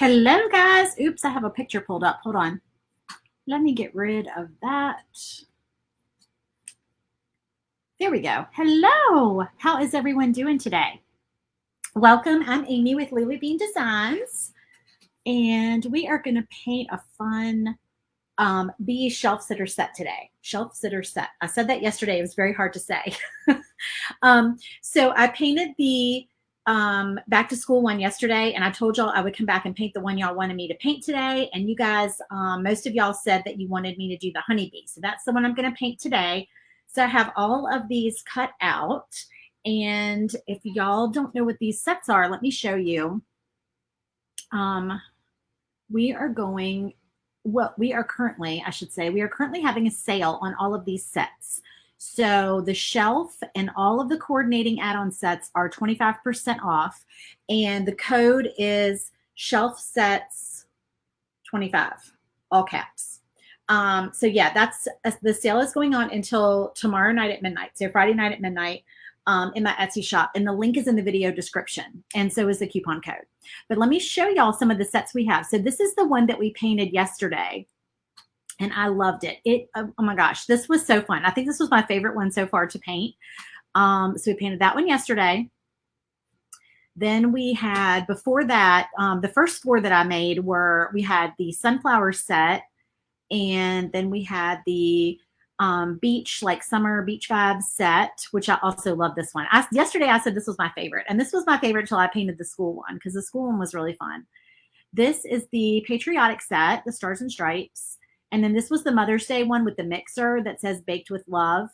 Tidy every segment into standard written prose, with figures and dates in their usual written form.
Hello, guys. Oops, I have a picture pulled up. Hold on. Let me get rid of that. There we go. Hello. How is everyone doing today? Welcome. I'm Amy with Lily Bean Designs, and we are going to paint a fun bee shelf sitter set today. Shelf sitter set. I said that yesterday. It was very hard to say. So I painted the back to school one yesterday, and I told y'all I would come back and paint the one y'all wanted me to paint today. And you guys, most of y'all said that you wanted me to do the honeybee. So that's the one I'm going to paint today. So I have all of these cut out. And if y'all don't know what these sets are, let me show you. We are currently having a sale on all of these sets. So the shelf and all of the coordinating add-on sets are 25% off, and the code is shelf sets 25, all caps. So yeah, the sale is going on until tomorrow night at midnight. So Friday night at midnight in my Etsy shop, and the link is in the video description, and so is the coupon code. But let me show y'all some of the sets we have. So this is the one that we painted yesterday, and I loved it. Oh my gosh, this was so fun. I think this was my favorite one so far to paint. So we painted that one yesterday. Then we had, before that, the first four that I made we had the sunflower set, and then we had the beach, like summer beach vibes set, which I also love this one. Yesterday I said this was my favorite, and this was my favorite until I painted the school one, because the school one was really fun. This is the patriotic set, the stars and stripes. And then this was the Mother's Day one with the mixer that says baked with love.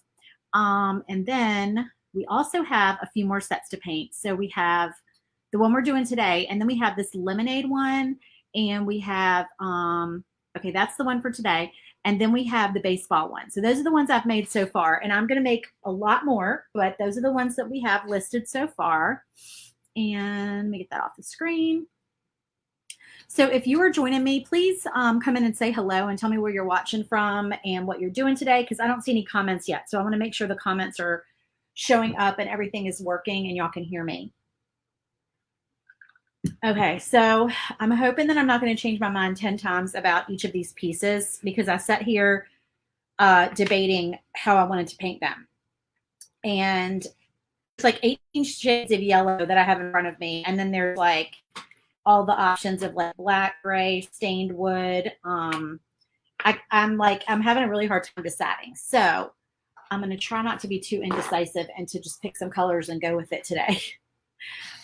And then we also have a few more sets to paint. So we have the one we're doing today, and then we have this lemonade one, and we have, okay, that's the one for today. And then we have the baseball one. So those are the ones I've made so far, and I'm going to make a lot more, but those are the ones that we have listed so far. And let me get that off the screen. So if you are joining me, please come in and say hello and tell me where you're watching from and what you're doing today, because I don't see any comments yet. So I want to make sure the comments are showing up and everything is working and y'all can hear me. Okay, so I'm hoping that I'm not going to change my mind 10 times about each of these pieces, because I sat here debating how I wanted to paint them. And it's like 18 shades of yellow that I have in front of me. And then there's like all the options of like black, gray, stained wood. I'm having a really hard time deciding. So I'm going to try not to be too indecisive and to just pick some colors and go with it today.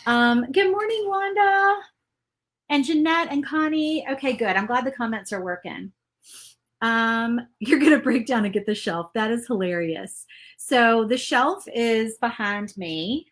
Good morning, Wanda and Jeanette and Connie. Okay, good. I'm glad the comments are working. You're going to break down and get the shelf. That is hilarious. So the shelf is behind me.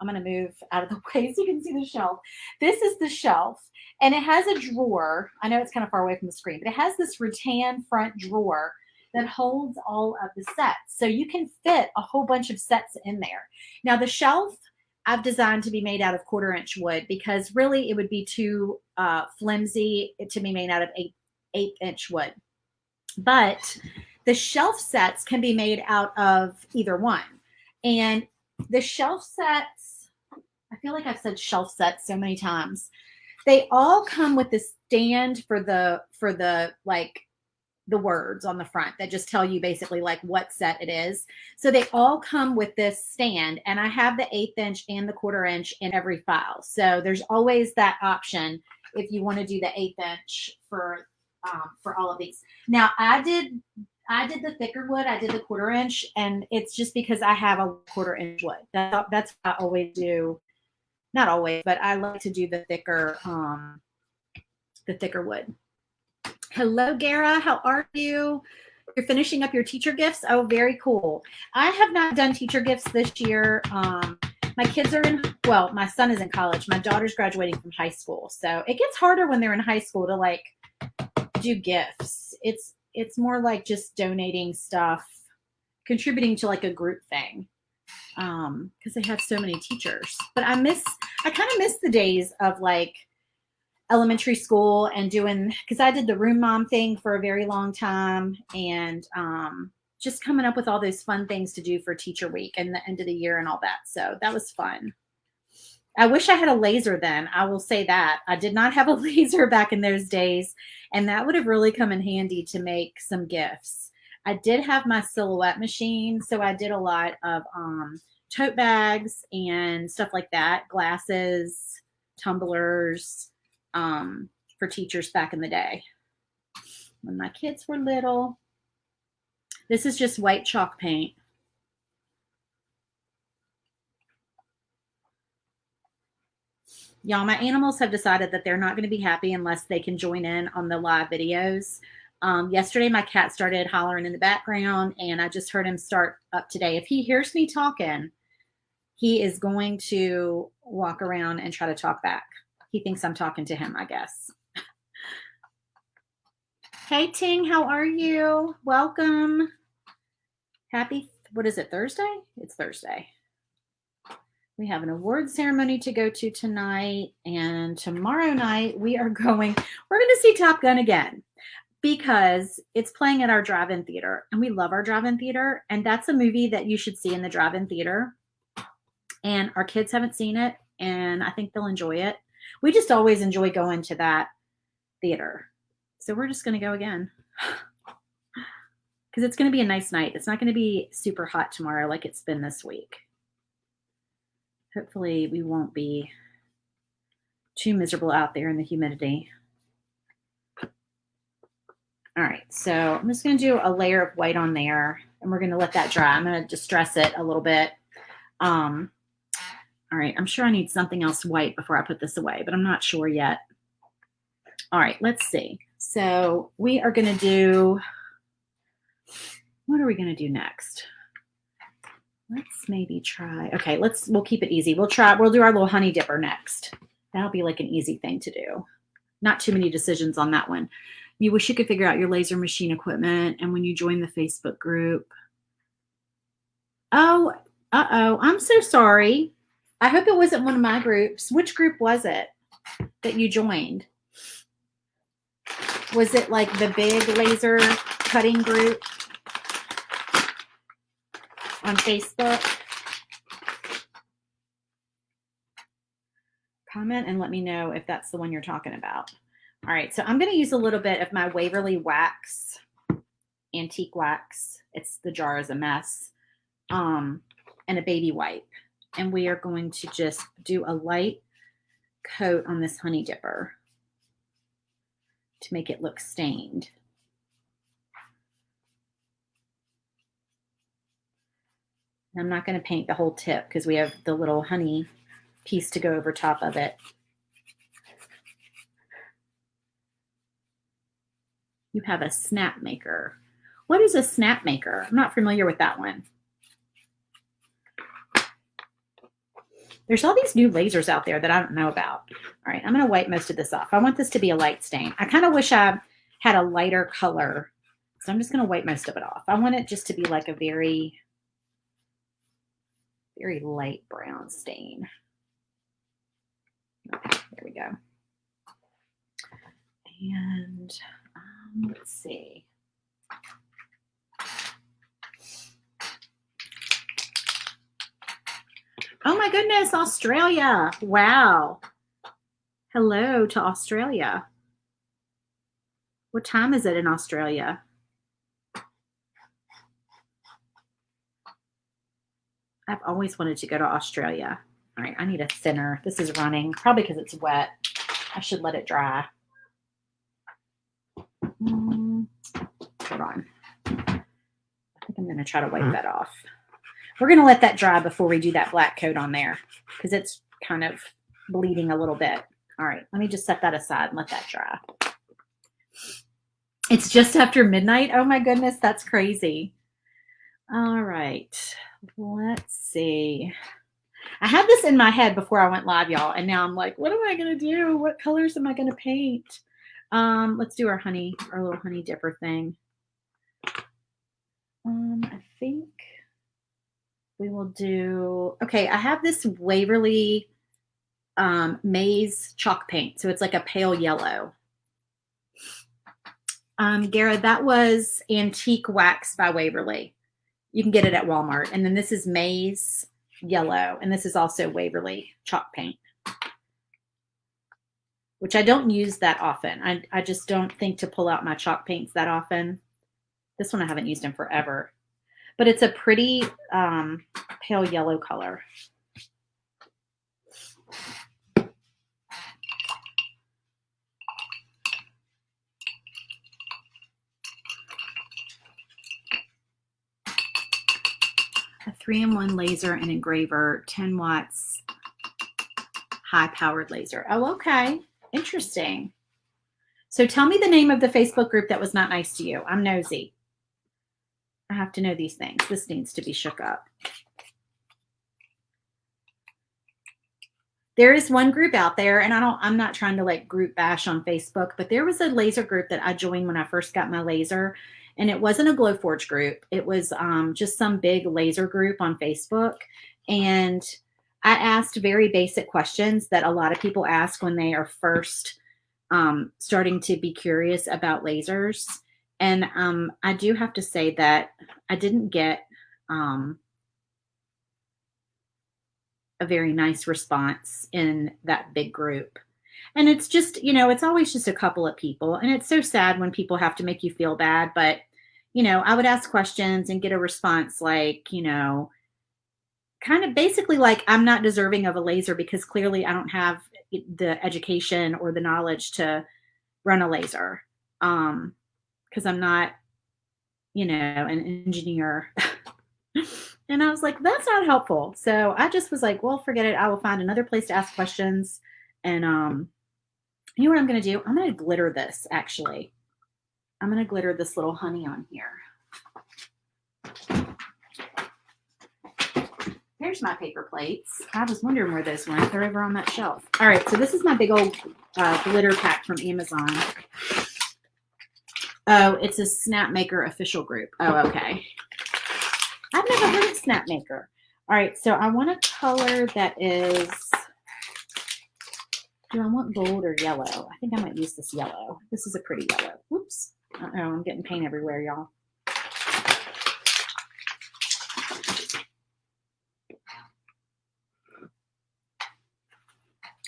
I'm going to move out of the way so you can see the shelf. This is the shelf, and it has a drawer. I know it's kind of far away from the screen, but it has this rattan front drawer that holds all of the sets. So you can fit a whole bunch of sets in there. Now, the shelf I've designed to be made out of 1/4-inch wood, because really it would be too flimsy to be made out of 8-inch wood. But the shelf sets can be made out of either one. And the shelf sets, I feel like I've said shelf sets so many times. They all come with this stand for the like the words on the front that just tell you basically like what set it is. So they all come with this stand, and I have the 1/8-inch and the 1/4-inch in every file. So there's always that option if you want to do the 1/8-inch for all of these. Now I did the thicker wood. I did the 1/4-inch, and it's just because I have a 1/4-inch wood. That's what I always do. Not always, but I like to do the thicker wood. Hello, Gara. How are you? You're finishing up your teacher gifts? Oh, very cool. I have not done teacher gifts this year. My kids are my son is in college. My daughter's graduating from high school. So it gets harder when they're in high school to like do gifts. It's more like just donating stuff, contributing to like a group thing, because they have so many teachers. But I kind of miss the days of like elementary school and doing, because I did the room mom thing for a very long time, and just coming up with all those fun things to do for teacher week and the end of the year and all that. So that was fun. I wish I had a laser then. I will say that. I did not have a laser back in those days, and that would have really come in handy to make some gifts. I did have my silhouette machine, so I did a lot of tote bags and stuff like that, glasses, tumblers, for teachers back in the day when my kids were little. This is just white chalk paint. Y'all, my animals have decided that they're not going to be happy unless they can join in on the live videos. Yesterday, my cat started hollering in the background, and I just heard him start up today. If he hears me talking, he is going to walk around and try to talk back. He thinks I'm talking to him, I guess. Hey, Ting, how are you? Welcome. Happy, what is it, Thursday? It's Thursday. We have an award ceremony to go to tonight, and tomorrow night we're going to see Top Gun again because it's playing at our drive-in theater, and we love our drive-in theater, and that's a movie that you should see in the drive-in theater. And our kids haven't seen it, and I think they'll enjoy it. We just always enjoy going to that theater. So we're just going to go again because it's going to be a nice night. It's not going to be super hot tomorrow like it's been this week. Hopefully we won't be too miserable out there in the humidity. All right, so I'm just going to do a layer of white on there, and we're going to let that dry. I'm going to distress it a little bit. All right, I'm sure I need something else white before I put this away, but I'm not sure yet. All right, let's see. So we are going to do, what are we going to do next? Let's maybe try, okay, we'll keep it easy. We'll do our little honey dipper next. That'll be like an easy thing to do. Not too many decisions on that one. You wish you could figure out your laser machine equipment and when you join the Facebook group. Oh, I'm so sorry. I hope it wasn't one of my groups. Which group was it that you joined? Was it like the big laser cutting group on Facebook? Comment and let me know if that's the one you're talking about. All right, so I'm going to use a little bit of my Waverly wax, antique wax. The jar is a mess, and a baby wipe. And we are going to just do a light coat on this honey dipper to make it look stained. I'm not going to paint the whole tip because we have the little honey piece to go over top of it. You have a snap maker. What is a snap maker? I'm not familiar with that one. There's all these new lasers out there that I don't know about. All right, I'm going to wipe most of this off. I want this to be a light stain. I kind of wish I had a lighter color, so I'm just going to wipe most of it off. I want it just to be like a very, very light brown stain. Okay, there we go. And let's see. Oh my goodness, Australia. Wow. Hello to Australia. What time is it in Australia? I've always wanted to go to Australia. All right, I need a thinner. This is running, probably because it's wet. I should let it dry. Hold on. I think I'm going to try to wipe that off. We're going to let that dry before we do that black coat on there because it's kind of bleeding a little bit. All right, let me just set that aside and let that dry. It's just after midnight. Oh my goodness, that's crazy. All right, let's see. I had this in my head before I went live, y'all, and now I'm like, what am I going to do? What colors am I going to paint? Let's do our little honey dipper thing. I think we will do, okay, I have this Waverly maize chalk paint. So it's like a pale yellow. Gara, that was Antique Wax by Waverly. You can get it at Walmart. And then this is maize yellow. And this is also Waverly chalk paint. which I don't use that often. I just don't think to pull out my chalk paints that often. This one I haven't used in forever, but it's a pretty pale yellow color. A 3-in-1 laser and engraver, 10 watts, high-powered laser. Oh, okay. Interesting. So tell me the name of the Facebook group that was not nice to you. I'm nosy. I have to know these things. This needs to be shook up. There is one group out there, and I'm not trying to like group bash on Facebook, but there was a laser group that I joined when I first got my laser. And it wasn't a Glowforge group. It was just some big laser group on Facebook. And I asked very basic questions that a lot of people ask when they are first starting to be curious about lasers. And I do have to say that I didn't get a very nice response in that big group. And it's just, it's always just a couple of people. And it's so sad when people have to make you feel bad. But, I would ask questions and get a response like, kind of basically like, I'm not deserving of a laser because clearly I don't have the education or the knowledge to run a laser. Because I'm not, an engineer. And I was like, that's not helpful. So I just was like, well, forget it. I will find another place to ask questions. And you know what I'm going to do? I'm going to glitter this, actually. I'm going to glitter this little honey on here. Here's my paper plates. I was wondering where those went. They're over on that shelf. All right, so this is my big old glitter pack from Amazon. Oh, it's a Snapmaker official group. Oh, okay. I've never heard of Snapmaker. All right, so I want a color that is... Do I want gold or yellow? I think I might use this yellow. This is a pretty yellow. Whoops. Uh-oh, I'm getting paint everywhere, y'all.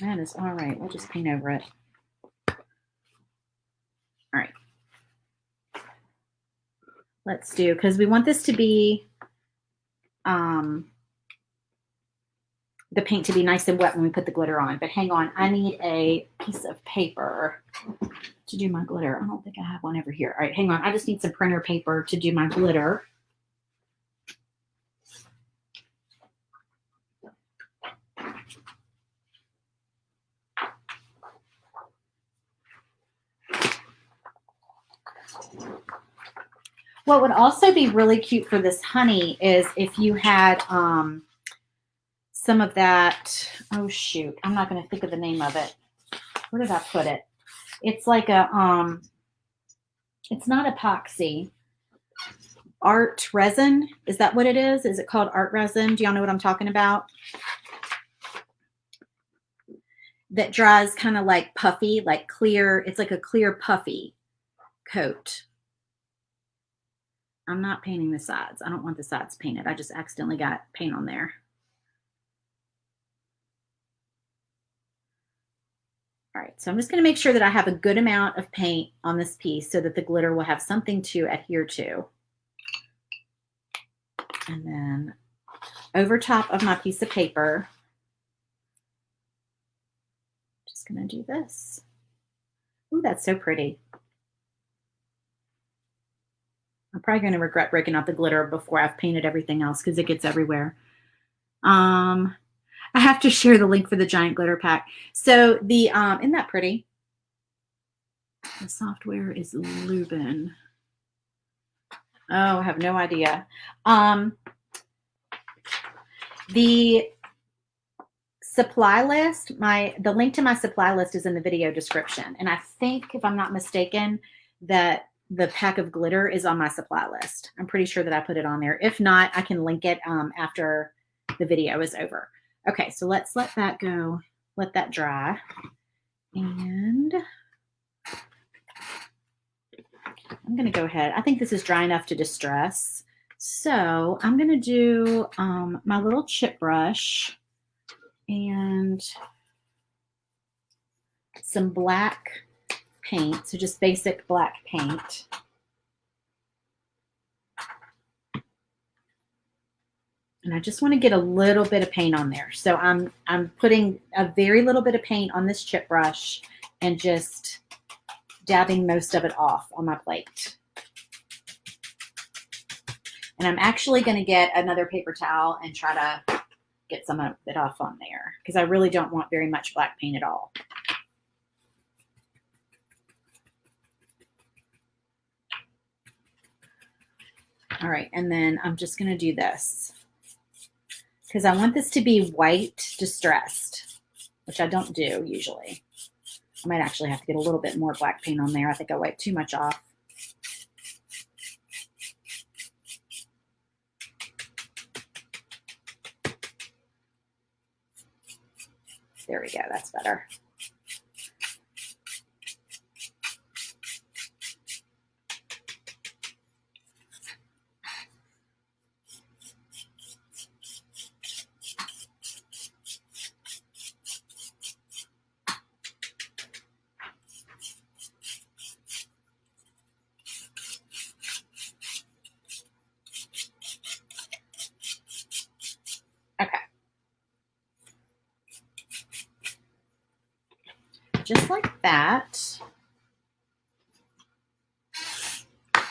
That is all right. We'll just paint over it. All right. Let's do, because we want this to be, the paint to be nice and wet when we put the glitter on. But hang on, I need a piece of paper to do my glitter. I don't think I have one over here. All right, hang on. I just need some printer paper to do my glitter. What would also be really cute for this honey is if you had some of that, oh shoot, I'm not going to think of the name of it. Where did I put it? It's like a, it's not epoxy. Art resin. Is that what it is? Is it called art resin? Do y'all know what I'm talking about? That dries kind of like puffy, like clear. It's like a clear puffy coat. I'm not painting the sides. I don't want the sides painted. I just accidentally got paint on there. All right, so I'm just going to make sure that I have a good amount of paint on this piece so that the glitter will have something to adhere to. And then over top of my piece of paper, just going to do this. Ooh, that's so pretty. I'm probably going to regret breaking out the glitter before I've painted everything else because it gets everywhere. I have to share the link for the giant glitter pack. So the, isn't that pretty? The software is Lubin. Oh, I have no idea. The supply list, the link to my supply list is in the video description. And I think, if I'm not mistaken, that the pack of glitter is on my supply list. I'm pretty sure that I put it on there. If not, I can link it after the video is over. Okay, so let's let that go, let that dry. And I'm going to go ahead. I think this is dry enough to distress. So I'm going to do my little chip brush and some black paint, so just basic black paint. And I just want to get a little bit of paint on there. So I'm putting a very little bit of paint on this chip brush and just dabbing most of it off on my plate. And I'm actually going to get another paper towel and try to get some of it off on there because I really don't want very much black paint at all. All right, and then I'm just going to do this because I want this to be white distressed, which I don't do usually. I might actually have to get a little bit more black paint on there. I think I wiped too much off. There we go, that's better. Okay. Just like that.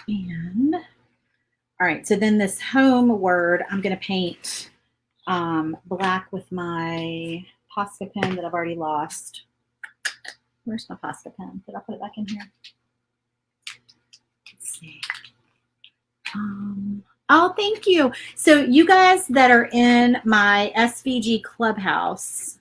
And all right, so then this home word, I'm going to paint black with my Posca pen that I've already lost. Where's my Posca pen? Did I put it back in here? Let's see. Oh, thank you. So you guys that are in my SVG Clubhouse,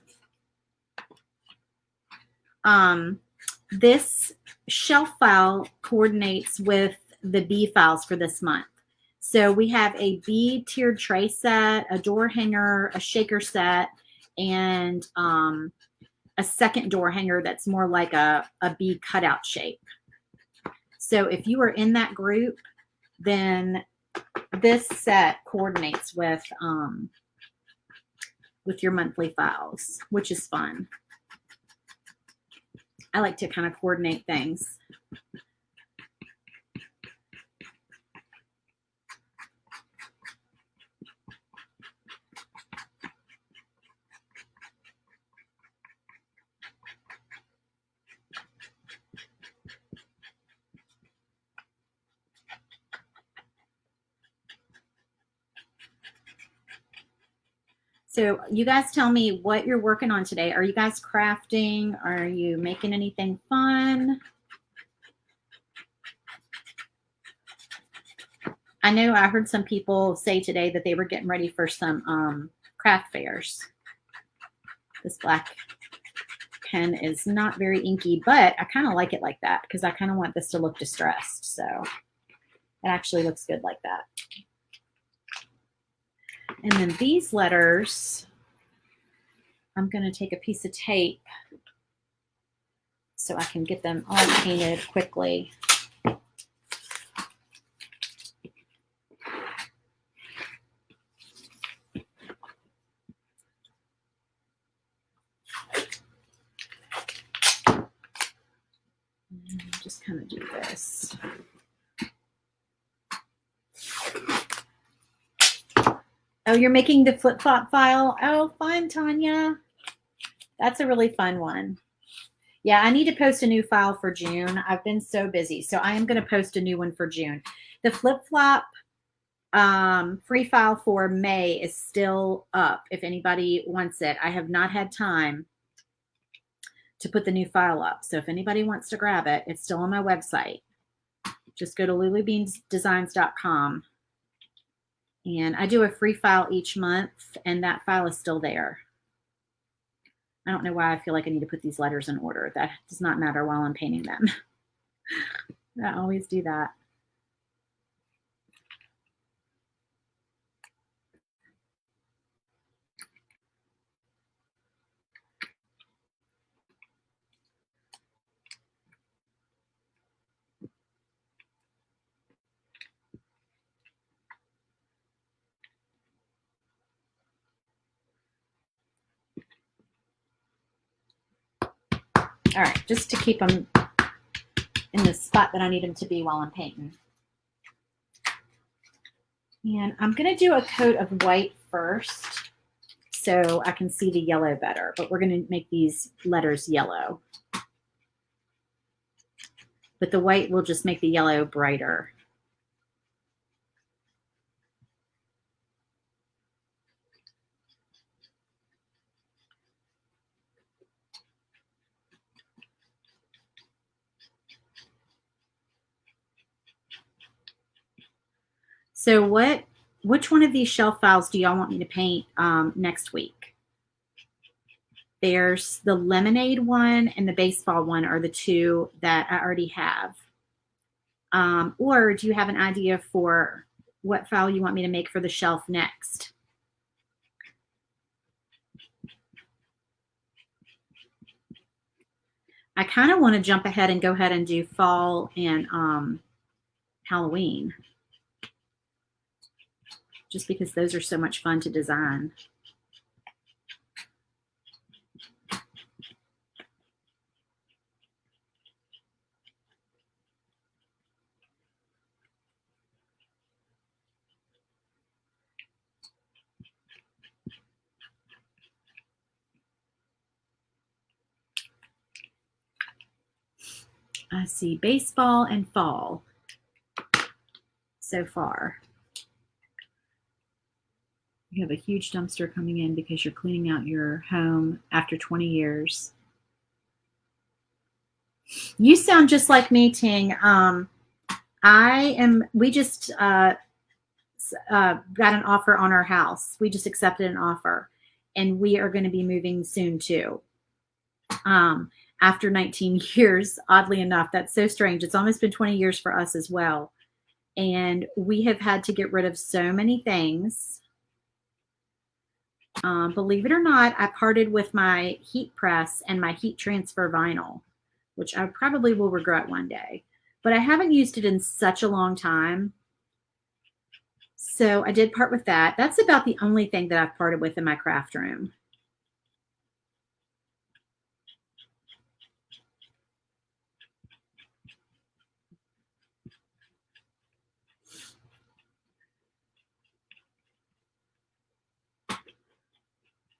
this shelf file coordinates with the B files for this month. So we have a B tiered tray set, a door hanger, a shaker set, and a second door hanger that's more like a B cutout shape. So if you are in that group, then this set coordinates with your monthly files, which is fun. I like to kind of coordinate things. So you guys tell me what you're working on today. Are you guys crafting? Are you making anything fun? I know I heard some people say today that they were getting ready for some craft fairs. This black pen is not very inky, but I kind of like it like that because I kind of want this to look distressed. So it actually looks good like that. And then these letters, I'm going to take a piece of tape so I can get them all painted quickly. And just kind of do this. Oh, you're making the flip-flop file? Oh, fun, Tanya. That's a really fun one. Yeah, I need to post a new file for June. I've been so busy. So I am going to post a new one for June. The flip-flop free file for May is still up if anybody wants it. I have not had time to put the new file up. So if anybody wants to grab it, it's still on my website. Just go to lulubeansdesigns.com. And I do a free file each month, and that file is still there. I don't know why I feel like I need to put these letters in order. That does not matter while I'm painting them. I always do that. All right, just to keep them in the spot that I need them to be while I'm painting. And I'm going to do a coat of white first so I can see the yellow better, but we're going to make these letters yellow. But the white will just make the yellow brighter. So which one of these shelf files do y'all want me to paint next week? There's the lemonade one and the baseball one are the two that I already have. Or do you have an idea for what file you want me to make for the shelf next? I kind of want to jump ahead and go ahead and do fall and Halloween, just because those are so much fun to design. I see baseball and fall so far. You have a huge dumpster coming in because you're cleaning out your home after 20 years. You sound just like me, Ting. We just got an offer on our house. We just accepted an offer, and we are going to be moving soon too. After 19 years, oddly enough, that's so strange. It's almost been 20 years for us as well. And we have had to get rid of so many things. Believe it or not, I parted with my heat press and my heat transfer vinyl, which I probably will regret one day. But I haven't used it in such a long time. So I did part with that. That's about the only thing that I've parted with in my craft room.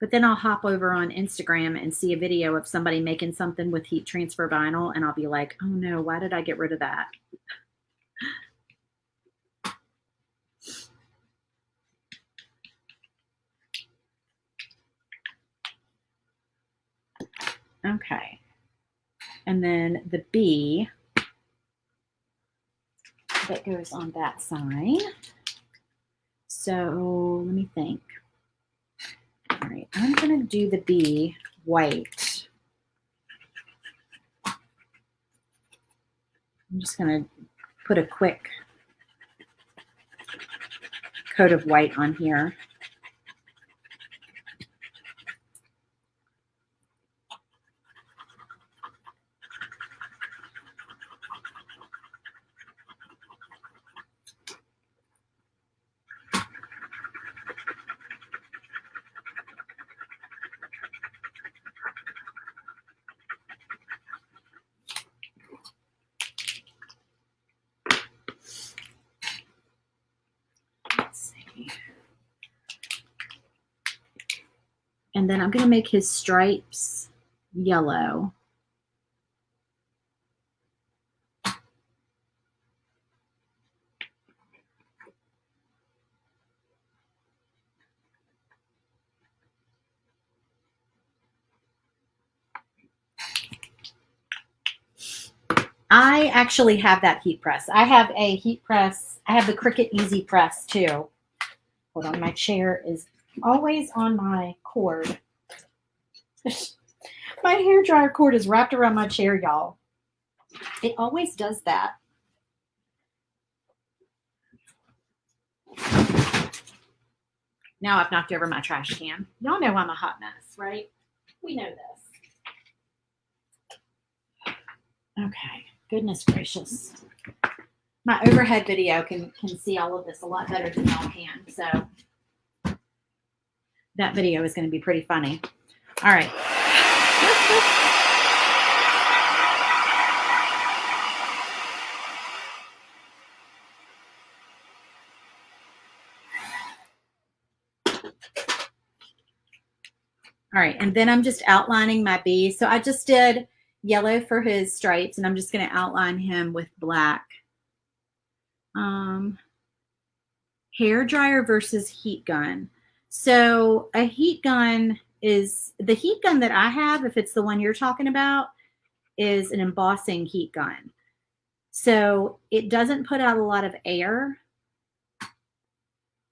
But then I'll hop over on Instagram and see a video of somebody making something with heat transfer vinyl, and I'll be like, oh no, why did I get rid of that? Okay. And then the B that goes on that side. So let me think. All right, I'm going to do the B white. I'm just going to put a quick coat of white on here. And then I'm going to make his stripes yellow. I actually have that heat press. I have a heat press. I have the Cricut Easy Press too. Hold on, my chair is always on my cord. My hair dryer cord is wrapped around my chair, y'all. It always does that. Now I've knocked over my trash can. Y'all know I'm a hot mess, right? We know this. Okay, goodness gracious. My overhead video can see all of this a lot better than y'all can, so that video is going to be pretty funny. All right. All right, and then I'm just outlining my bee. So I just did yellow for his stripes, and I'm just going to outline him with black. Hair dryer versus heat gun. So a heat gun is the heat gun that I have, if it's the one you're talking about, is an embossing heat gun. So it doesn't put out a lot of air.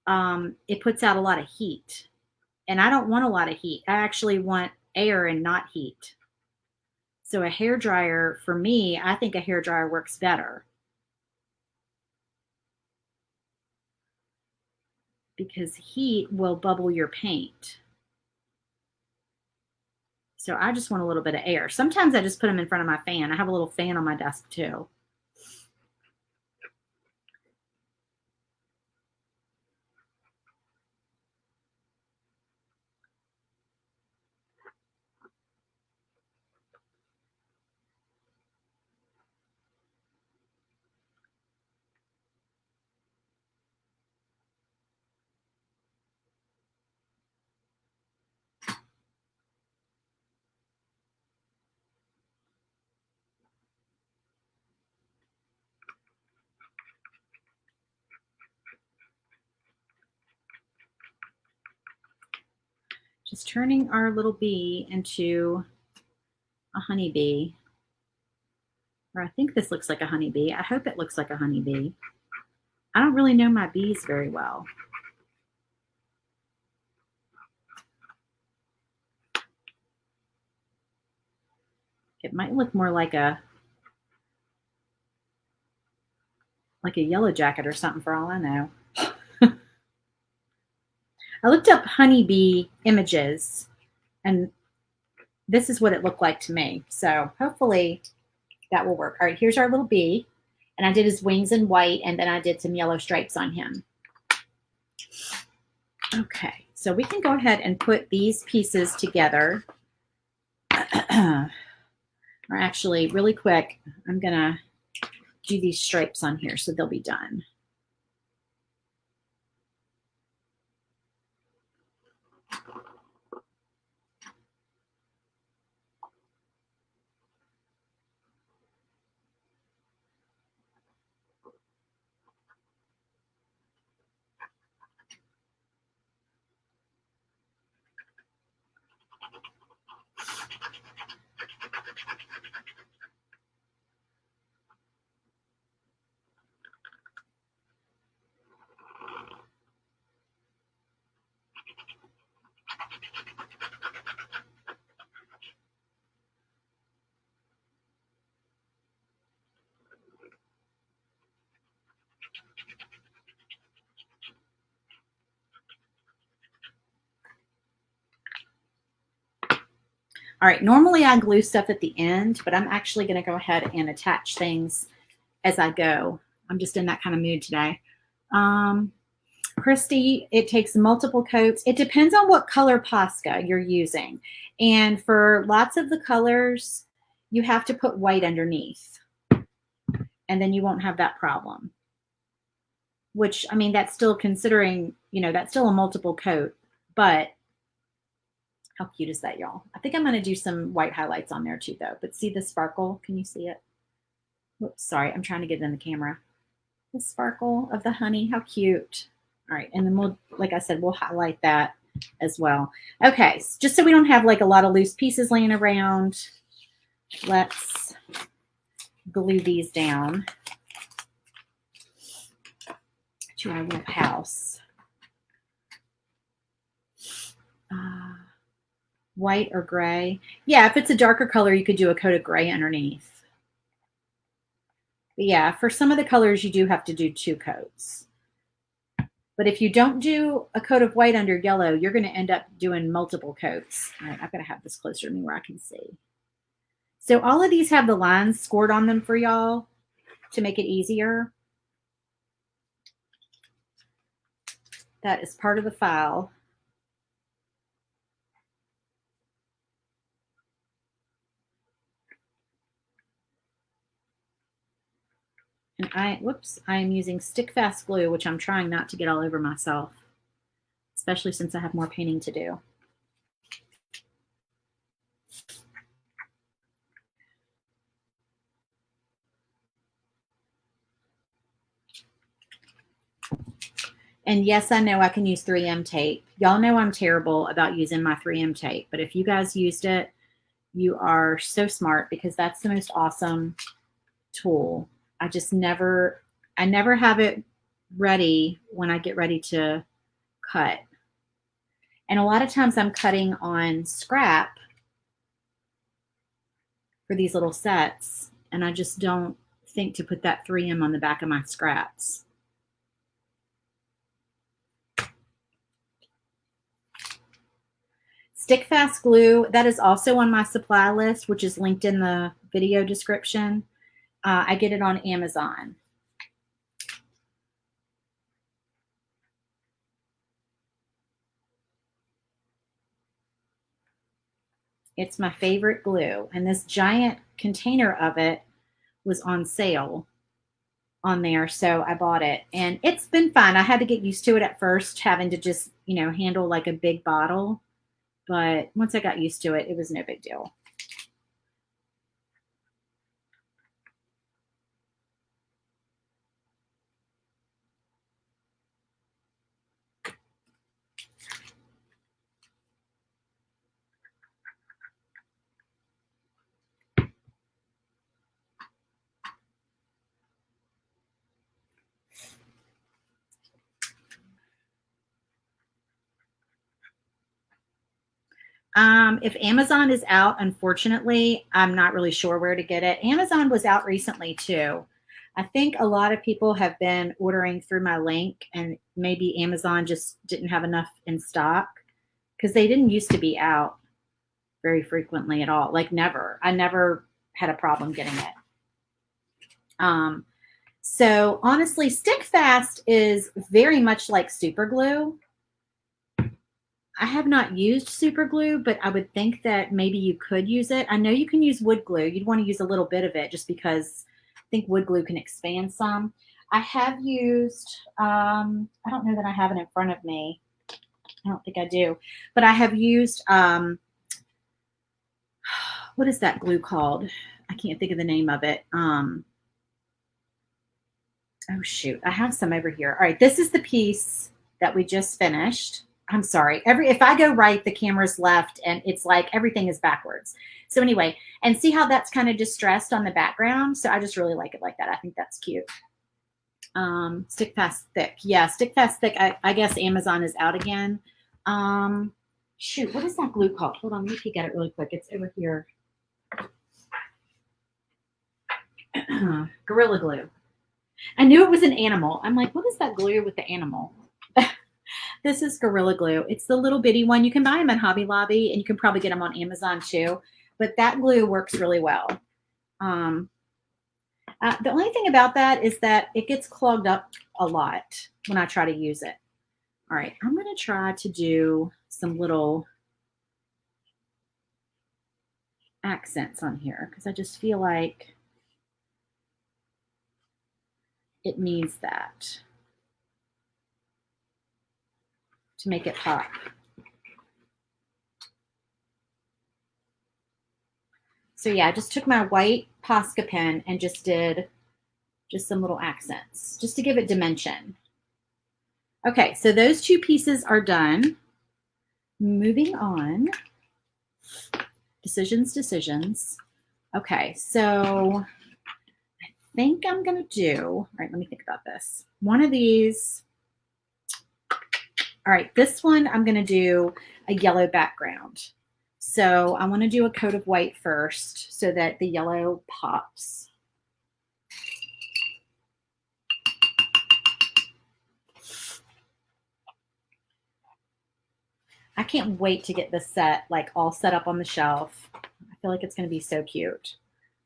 It puts out a lot of heat. And I don't want a lot of heat. I actually want air and not heat. So a hair dryer, for me, I think a hair dryer works better. Because heat will bubble your paint. So I just want a little bit of air. Sometimes I just put them in front of my fan. I have a little fan on my desk too. Just turning our little bee into a honeybee. Or I think this looks like a honeybee. I hope it looks like a honeybee. I don't really know my bees very well. It might look more like a yellow jacket or something for all I know. I looked up honeybee images, and this is what it looked like to me. So hopefully that will work. All right, here's our little bee. And I did his wings in white, and then I did some yellow stripes on him. Okay, so we can go ahead and put these pieces together. Or actually, really quick, I'm going to do these stripes on here so they'll be done. All right, normally I glue stuff at the end, but I'm actually going to go ahead and attach things as I go. I'm just in that kind of mood today. Christy, it takes multiple coats. It depends on what color Posca you're using. And for lots of the colors, you have to put white underneath. And then you won't have that problem. Which, I mean, that's still considering, you know, that's still a multiple coat. But how cute is that, y'all? I think I'm going to do some white highlights on there too, though. But see the sparkle? Can you see it? Oops, sorry. I'm trying to get it in the camera. The sparkle of the honey. How cute. All right. And then we'll, like I said, we'll highlight that as well. Okay. Just so we don't have like a lot of loose pieces laying around, let's glue these down to our little house. White or gray. Yeah, if it's a darker color, you could do a coat of gray underneath. But yeah, for some of the colors, you do have to do 2 coats. But if you don't do a coat of white under yellow, you're going to end up doing multiple coats. All right, I've got to have this closer to me where I can see. So all of these have the lines scored on them for y'all to make it easier. That is part of the file. And I am using stick fast glue, which I'm trying not to get all over myself, especially since I have more painting to do. And yes, I know I can use 3M tape. Y'all know I'm terrible about using my 3M tape, but if you guys used it, you are so smart because that's the most awesome tool. I never have it ready when I get ready to cut. And a lot of times I'm cutting on scrap for these little sets, and I just don't think to put that 3M on the back of my scraps. Stick Fast glue, that is also on my supply list, which is linked in the video description. I get it on Amazon. It's my favorite glue, and this giant container of it was on sale on there, so I bought it, and it's been fun. I had to get used to it at first, having to just, handle like a big bottle, but once I got used to it, it was no big deal. If Amazon is out, unfortunately, I'm not really sure where to get it. Amazon was out recently too. I think a lot of people have been ordering through my link, and maybe Amazon just didn't have enough in stock because they didn't used to be out very frequently at all. Like never. I never had a problem getting it. So honestly, Stick Fast is very much like super glue. I have not used super glue, but I would think that maybe you could use it. I know you can use wood glue. You'd want to use a little bit of it just because I think wood glue can expand some. I have used, I don't know that I have it in front of me. I don't think I do, but I have used, what is that glue called? I can't think of the name of it. Oh shoot, I have some over here. All right, this is the piece that we just finished. I'm sorry. If I go right, the camera's left, and it's like everything is backwards. So anyway, and see how that's kind of distressed on the background. So I just really like it like that. I think that's cute. Stick Fast Thick. Yeah, Stick Fast Thick. I guess Amazon is out again. Shoot, what is that glue called? Hold on, let me peek at it really quick. It's over here. Gorilla Glue. I knew it was an animal. I'm like, what is that glue with the animal? This is Gorilla Glue. It's the little bitty one. You can buy them at Hobby Lobby, and you can probably get them on Amazon too. But that glue works really well. The only thing about that is that it gets clogged up a lot when I try to use it. All right, I'm going to try to do some little accents on here because I just feel like it needs that to make it pop. So yeah, I just took my white Posca pen and just did just some little accents just to give it dimension. Okay, so those two pieces are done. Moving on. Decisions. Okay, so I think I'm going to do, all right, let me think about this. One of these, all right, this one I'm going to do a yellow background. So I want to do a coat of white first so that the yellow pops. I can't wait to get this set like all set up on the shelf. I feel like it's going to be so cute.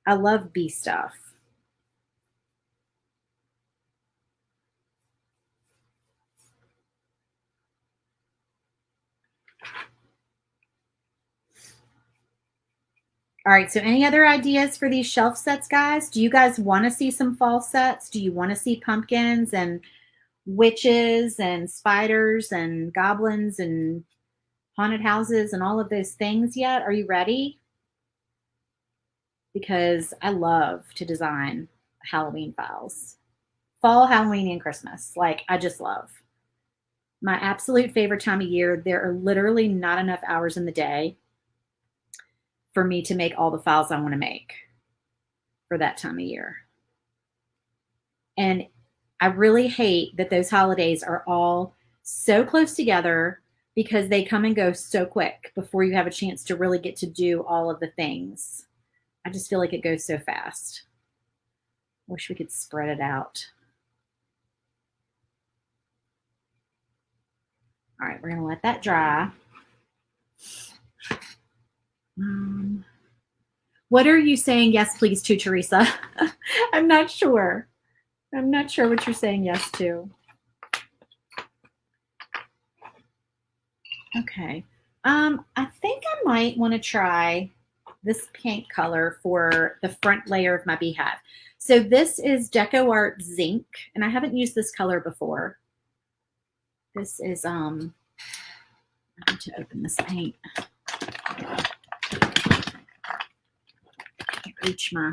I love bee stuff. All right, so any other ideas for these shelf sets, guys? Do you guys want to see some fall sets? Do you want to see pumpkins and witches and spiders and goblins and haunted houses and all of those things yet? Are you ready? Because I love to design Halloween files. Fall, Halloween, and Christmas. Like, I just love. My absolute favorite time of year. There are literally not enough hours in the day for me to make all the files I want to make for that time of year. And I really hate that those holidays are all so close together because they come and go so quick before you have a chance to really get to do all of the things. I just feel like it goes so fast. Wish we could spread it out. All right, we're going to let that dry. What are you saying yes, please, to, Teresa? I'm not sure. I'm not sure what you're saying yes to. Okay. I think I might want to try this pink color for the front layer of my beehive. So this is DecoArt Zinc, and I haven't used this color before. This is, I need to open this paint. I can't reach my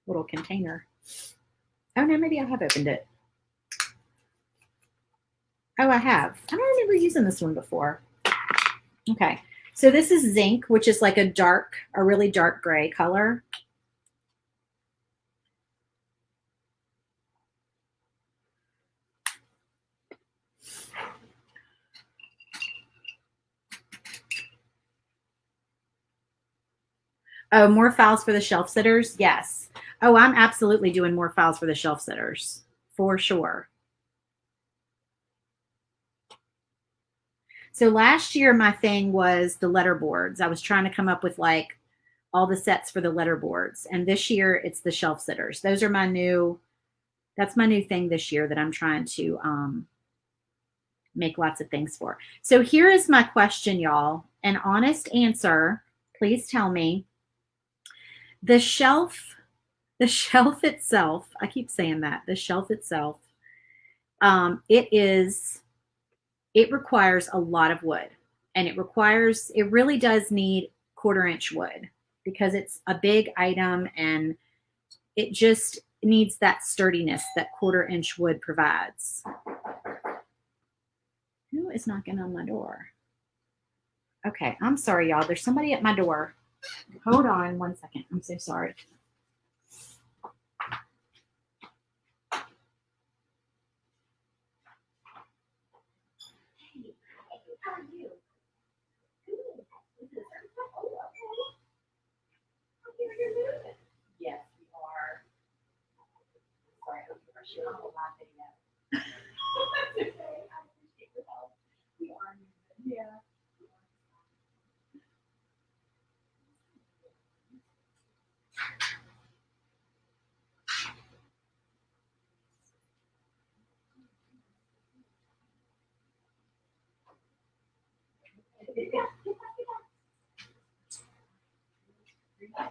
little container. Oh no, maybe I have opened it. Oh, I have. I don't remember using this one before. Okay, so this is Zinc, which is like a really dark gray color. Oh, more files for the shelf sitters? Yes. Oh, I'm absolutely doing more files for the shelf sitters, for sure. So last year, my thing was the letter boards. I was trying to come up with like all the sets for the letter boards. And this year, it's the shelf sitters. Those are that's my new thing this year that I'm trying to make lots of things for. So here is my question, y'all. An honest answer. Please tell me. The shelf itself, I keep saying that, the shelf itself, it requires a lot of wood, and it really does need 1/4 inch wood because it's a big item and it just needs that sturdiness that 1/4 inch wood provides. Who is knocking on my door? Okay, I'm sorry, y'all. There's somebody at my door. Hold on 1 second. I'm so sorry. How are you? Good. Oh, okay. You're moving. Yes, we are. Sorry, I hope you're rushing on the live video. That's okay. I appreciate your help. We are moving. Yeah.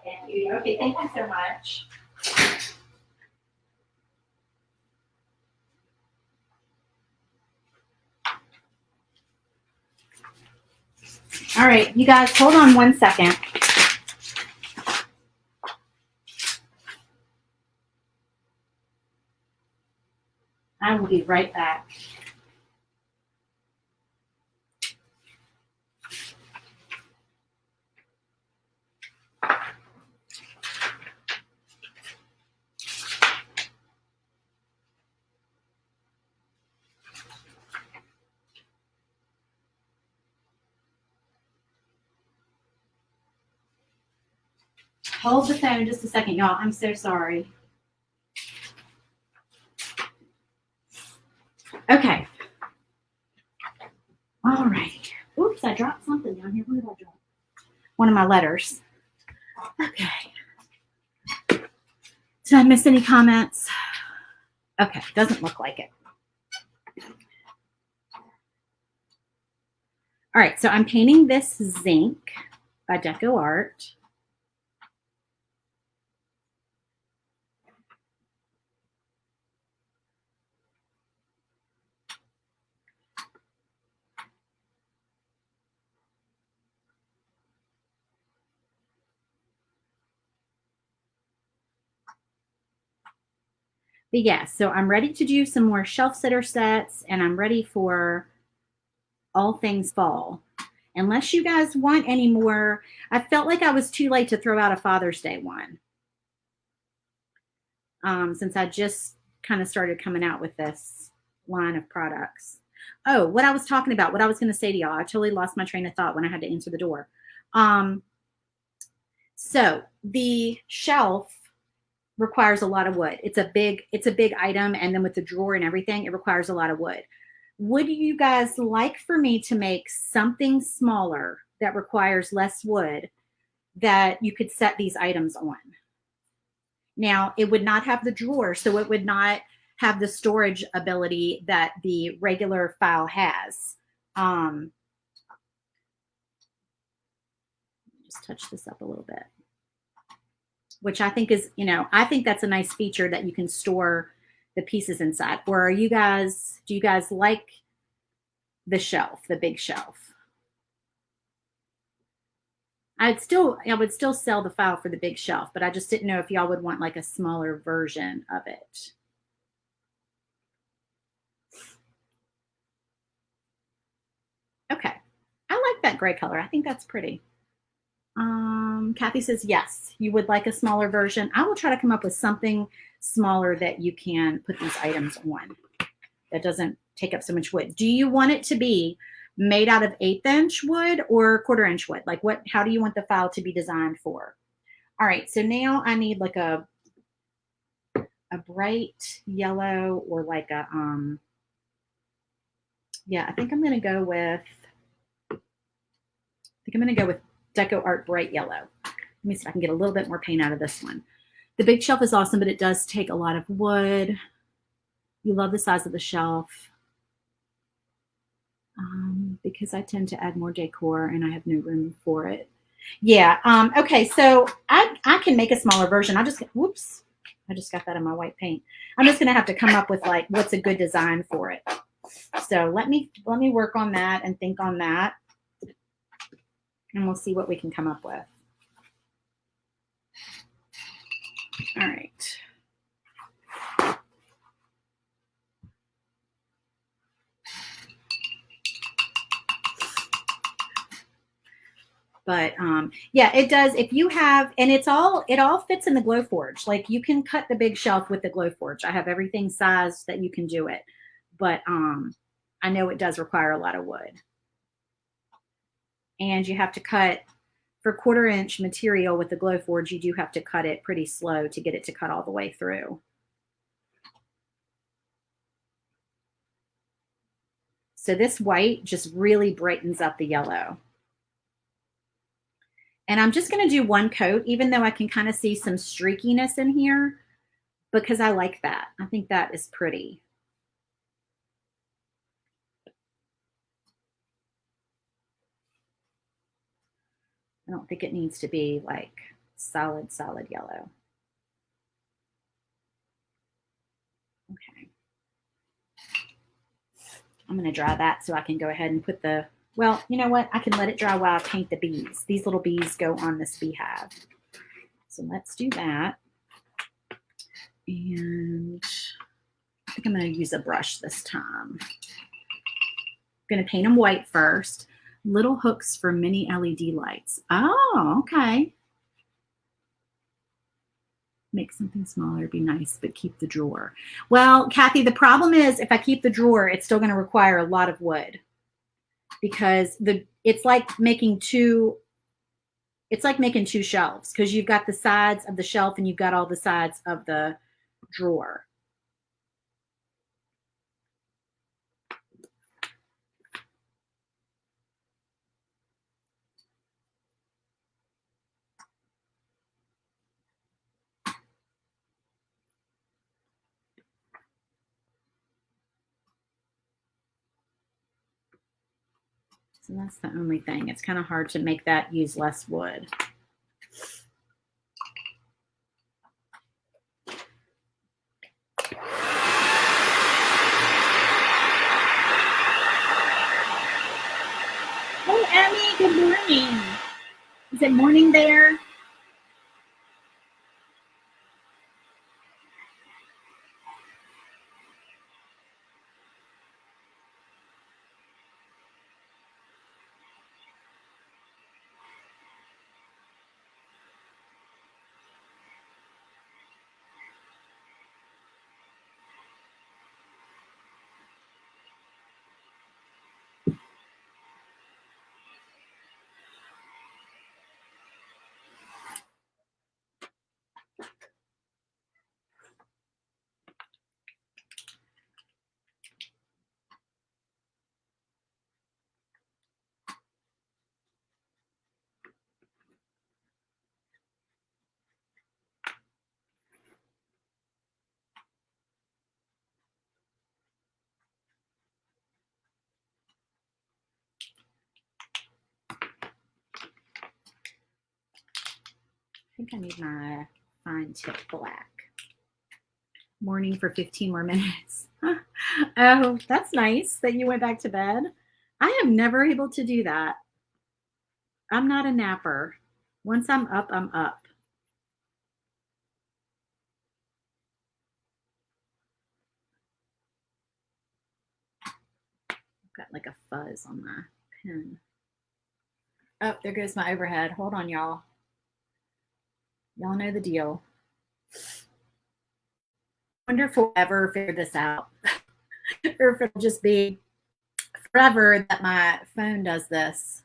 Thank you. Okay, thank you so much. All right, you guys, hold on 1 second. I will be right back. Hold the phone just a second, y'all. I'm so sorry. Okay. All right. Oops, I dropped something down here. What did I drop? One of my letters. Okay. Did I miss any comments? Okay, doesn't look like it. All right, so I'm painting this Zinc by DecoArt. But yeah, so I'm ready to do some more shelf sitter sets, and I'm ready for all things fall. Unless you guys want any more, I felt like I was too late to throw out a Father's Day one. Since I just kind of started coming out with this line of products. Oh, what I was talking about, what I was going to say to y'all, I totally lost my train of thought when I had to answer the door. So the shelf requires a lot of wood. It's a big item, and then with the drawer and everything, it requires a lot of wood. Would you guys like for me to make something smaller that requires less wood that you could set these items on? Now, it would not have the drawer, so it would not have the storage ability that the regular file has. Just touch this up a little bit, which I think is, I think that's a nice feature that you can store the pieces inside. Or do you guys like the shelf, the big shelf? I would still sell the file for the big shelf, but I just didn't know if y'all would want like a smaller version of it. Okay. I like that gray color. I think that's pretty. Kathy says, yes, you would like a smaller version. I will try to come up with something smaller that you can put these items on that doesn't take up so much wood. Do you want it to be made out of 1/8 inch wood or 1/4 inch wood? Like how do you want the file to be designed for? All right, so now I need like a bright yellow or like a, yeah, I think I'm going to go with Deco Art Bright Yellow. Let me see if I can get a little bit more paint out of this one. The big shelf is awesome, but it does take a lot of wood. You love the size of the shelf. Because I tend to add more decor and I have no room for it. Yeah. Okay. So I can make a smaller version. I just got that in my white paint. I'm just going to have to come up with like, what's a good design for it. So let me work on that and think on that. And we'll see what we can come up with. All right. But yeah, it does. If you have, and it all fits in the Glowforge. Like you can cut the big shelf with the Glowforge. I have everything sized that you can do it. But I know it does require a lot of wood. And you have to cut for 1/4 inch material with the Glowforge. You do have to cut it pretty slow to get it to cut all the way through. So this white just really brightens up the yellow. And I'm just going to do one coat, even though I can kind of see some streakiness in here, because I like that. I think that is pretty. I don't think it needs to be like solid yellow. Okay. I'm going to dry that so I can go ahead and put the, well, you know what? I can let it dry while I paint the bees. These little bees go on this beehive. So let's do that. And I think I'm going to use a brush this time. I'm going to paint them white first. Little hooks for mini LED lights. Oh, okay. Make something smaller, be nice, but keep the drawer. Well, Kathy, the problem is if I keep the drawer, it's still going to require a lot of wood because it's like making two shelves because you've got the sides of the shelf and you've got all the sides of the drawer. So that's the only thing. It's kind of hard to make that use less wood. Oh, Emmy, good morning. Is it morning there? think I need my fine tip black. Morning for 15 more minutes. Oh, that's nice that you went back to bed. I am never able to do that. I'm not a napper. Once I'm up, I'm up. Got like a fuzz on my pen. Oh, there goes my overhead. Hold on, y'all. Y'all know the deal. Wonder if we'll ever figure this out. Or if it'll just be forever that my phone does this.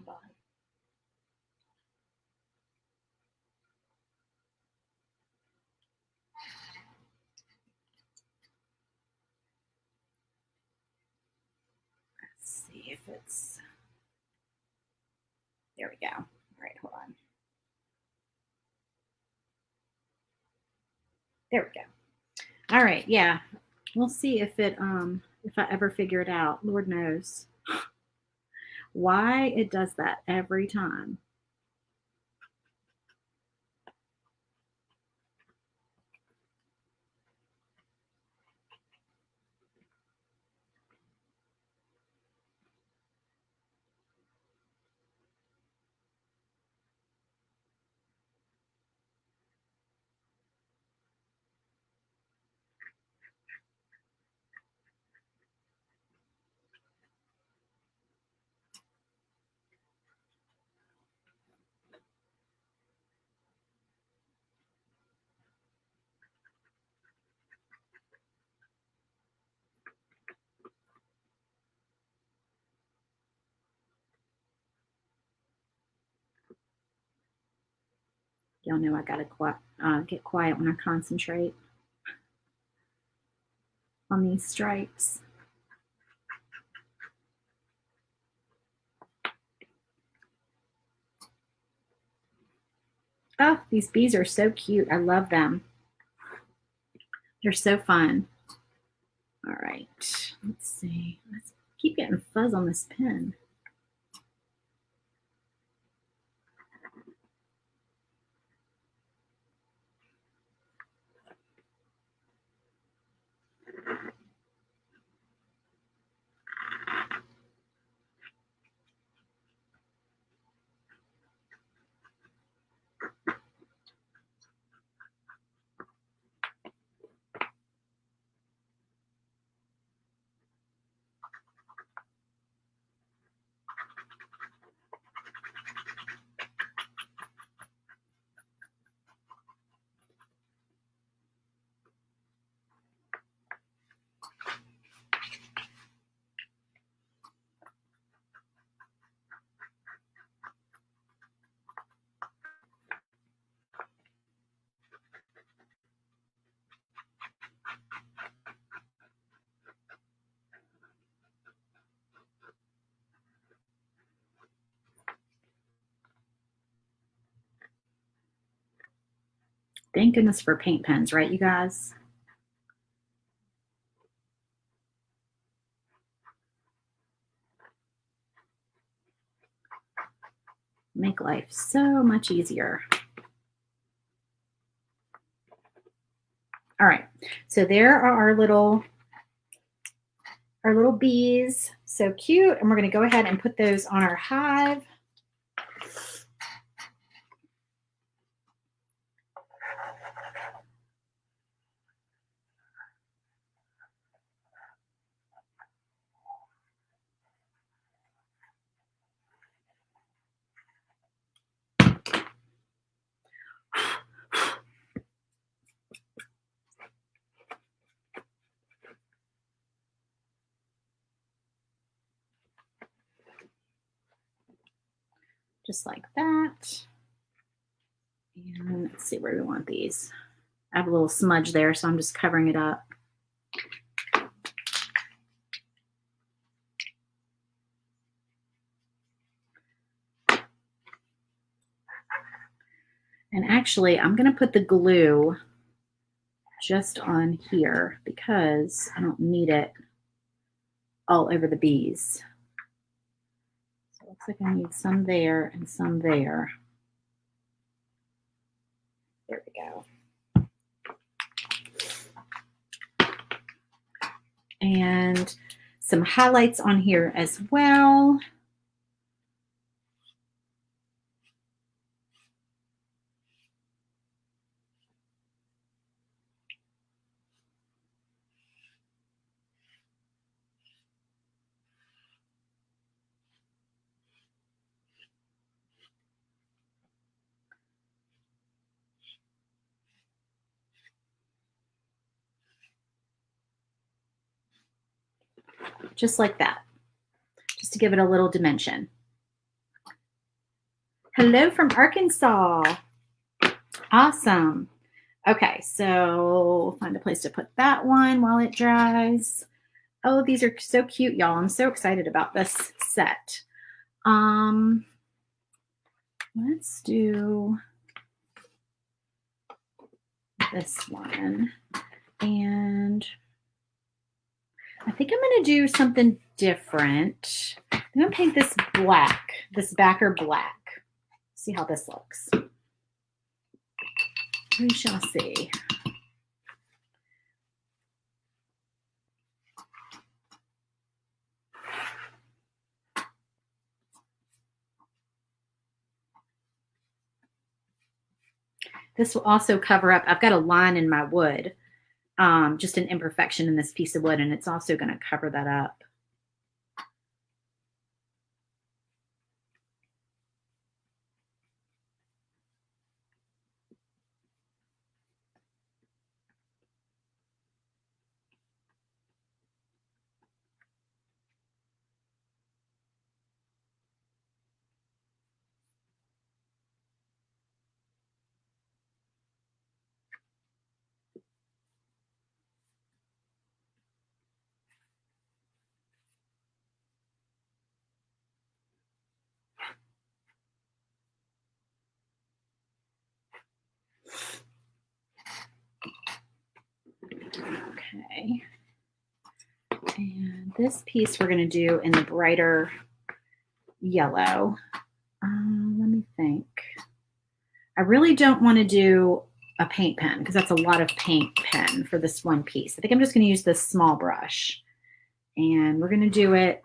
Hold on. Let's see if it's, there we go. All right, hold on. There we go. All right, yeah. We'll see if I ever figure it out. Lord knows why it does that every time. Y'all know I gotta get quiet when I concentrate on these stripes. Oh, these bees are so cute. I love them. They're so fun. All right, let's see. Let's keep getting fuzz on this pen. Thank goodness for paint pens, right, you guys? Make life so much easier. All right, so there are our little bees. So cute. And we're going to go ahead and put those on our hive. Just like that. And let's see where we want these. I have a little smudge there, so I'm just covering it up. And actually, I'm going to put the glue just on here because I don't need it all over the bees. So it looks like I need some there and some there. There we go. And some highlights on here as well. Just like that, just to give it a little dimension. Hello from Arkansas. Awesome. Okay, so find a place to put that one while it dries. Oh, these are so cute, y'all. I'm so excited about this set. Let's do this one. And I think I'm going to do something different. I'm going to paint this black, this backer black. See how this looks. We shall see. This will also cover up, I've got a line in my wood, just an imperfection in this piece of wood, and it's also going to cover that up. Okay. And this piece we're going to do in the brighter yellow. Let me think. I really don't want to do a paint pen because that's a lot of paint pen for this one piece. I think I'm just going to use this small brush. And we're going to do it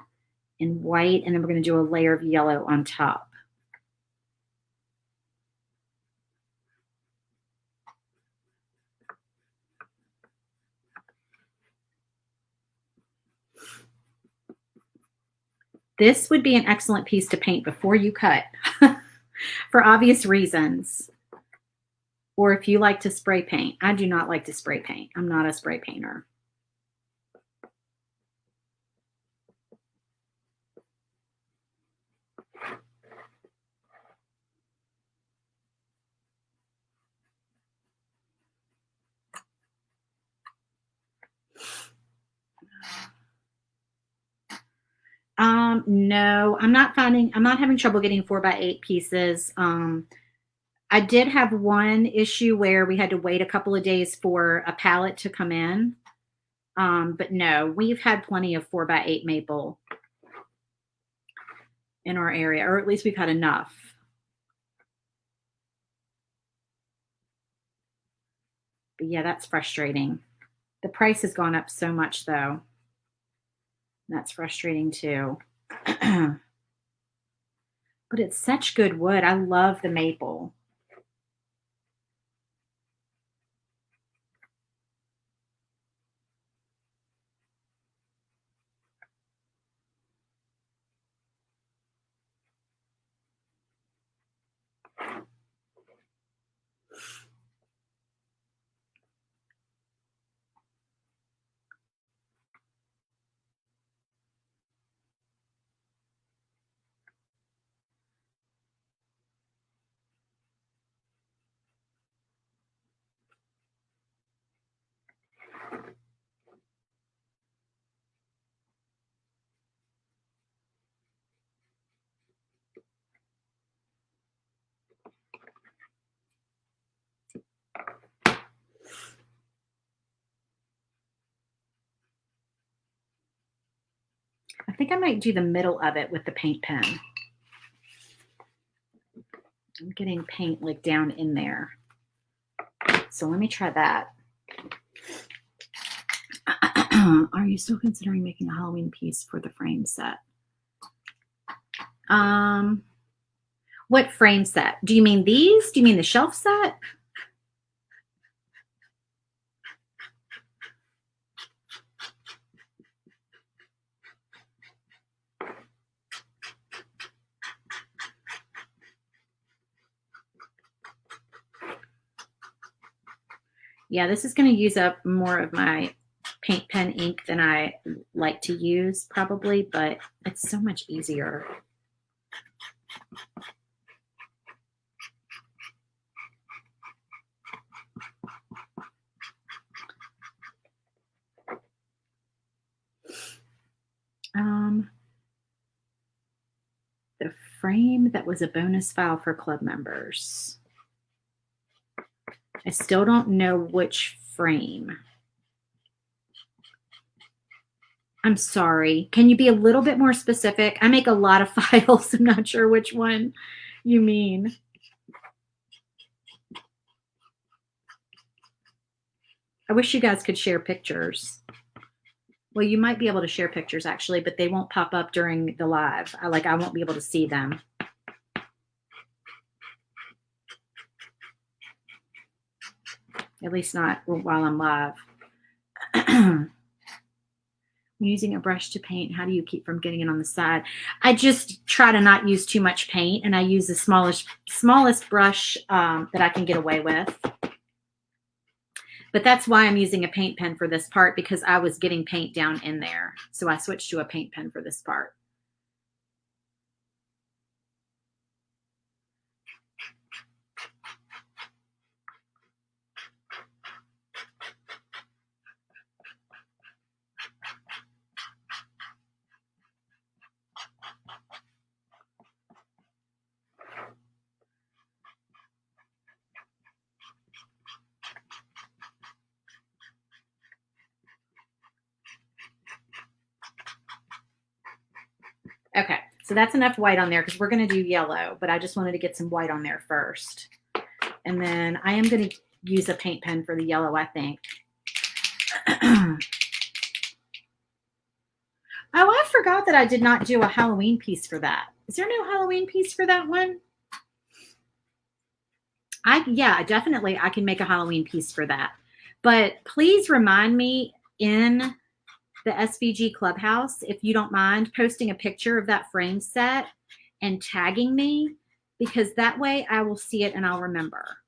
in white, and then we're going to do a layer of yellow on top. This would be an excellent piece to paint before you cut for obvious reasons. Or if you like to spray paint. I do not like to spray paint. I'm not a spray painter. No, I'm not having trouble getting 4x8 pieces. I did have one issue where we had to wait a couple of days for a pallet to come in. But no, we've had plenty of 4x8 maple in our area, or at least we've had enough. But yeah, that's frustrating. The price has gone up so much though. That's frustrating too. But it's such good wood. I love the maple. think I might do the middle of it with the paint pen. I'm getting paint like down in there. So let me try that. Are you still considering making a Halloween piece for the frame set? What frame set? Do you mean these? Do you mean the shelf set? Yeah, this is going to use up more of my paint pen ink than I like to use probably, but it's so much easier. The frame that was a bonus file for club members. I still don't know which frame. I'm sorry. Can you be a little bit more specific? I make a lot of files. I'm not sure which one you mean. I wish you guys could share pictures. Well, you might be able to share pictures actually, but they won't pop up during the live. I won't be able to see them. At least not while I'm live. Using a brush to paint, how do you keep from getting it on the side? I just try to not use too much paint, and I use the smallest brush that I can get away with. But that's why I'm using a paint pen for this part, because I was getting paint down in there. So I switched to a paint pen for this part. Okay, so that's enough white on there because we're going to do yellow, but I just wanted to get some white on there first. And then I am going to use a paint pen for the yellow, I think. Oh, I forgot that I did not do a Halloween piece for that. Is there no Halloween piece for that one? Yeah, definitely I can make a Halloween piece for that. But please remind me in the SVG Clubhouse, if you don't mind, posting a picture of that frame set and tagging me, because that way I will see it and I'll remember.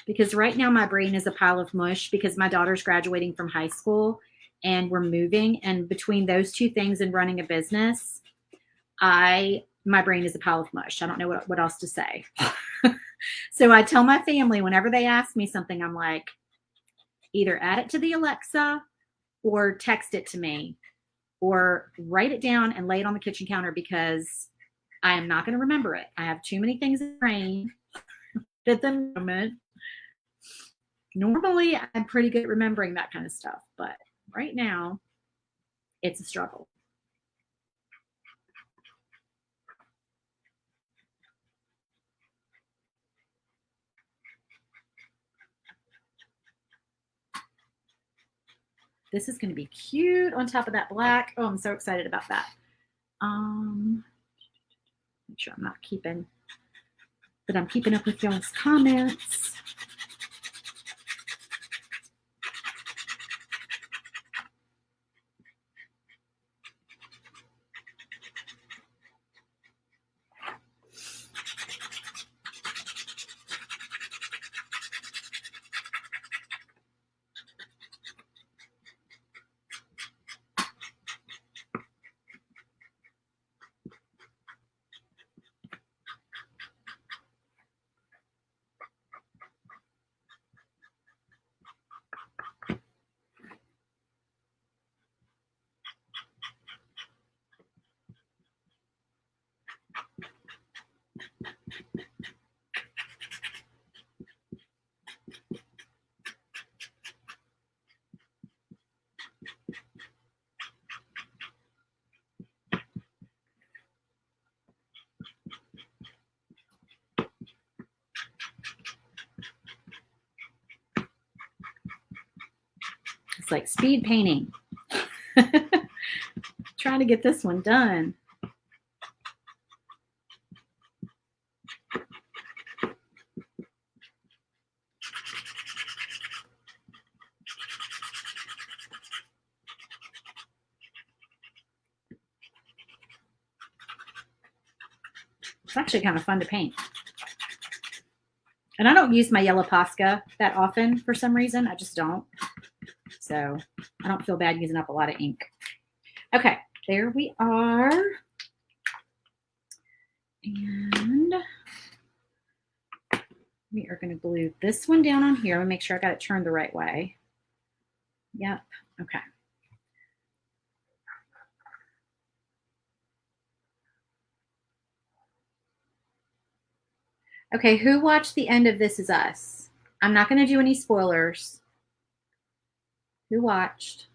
Because right now my brain is a pile of mush because my daughter's graduating from high school and we're moving. And between those two things and running a business, my brain is a pile of mush. I don't know what else to say. So I tell my family whenever they ask me something, I'm like, either add it to the Alexa or text it to me or write it down and lay it on the kitchen counter because I am not going to remember it. I have too many things in my brain at the moment. Normally, I'm pretty good at remembering that kind of stuff, but right now, it's a struggle. This is going to be cute on top of that black. Oh, I'm so excited about that. Make sure I'm not keeping, but I'm keeping up with y'all's comments. It's like speed painting. Trying to get this one done. It's actually kind of fun to paint. And I don't use my yellow Posca that often for some reason. I just don't. So I don't feel bad using up a lot of ink. Okay, there we are. And we are going to glue this one down on here. Let me make sure I got it turned the right way. Yep. Okay. Okay, who watched the end of This Is Us? I'm not going to do any spoilers. Who watched?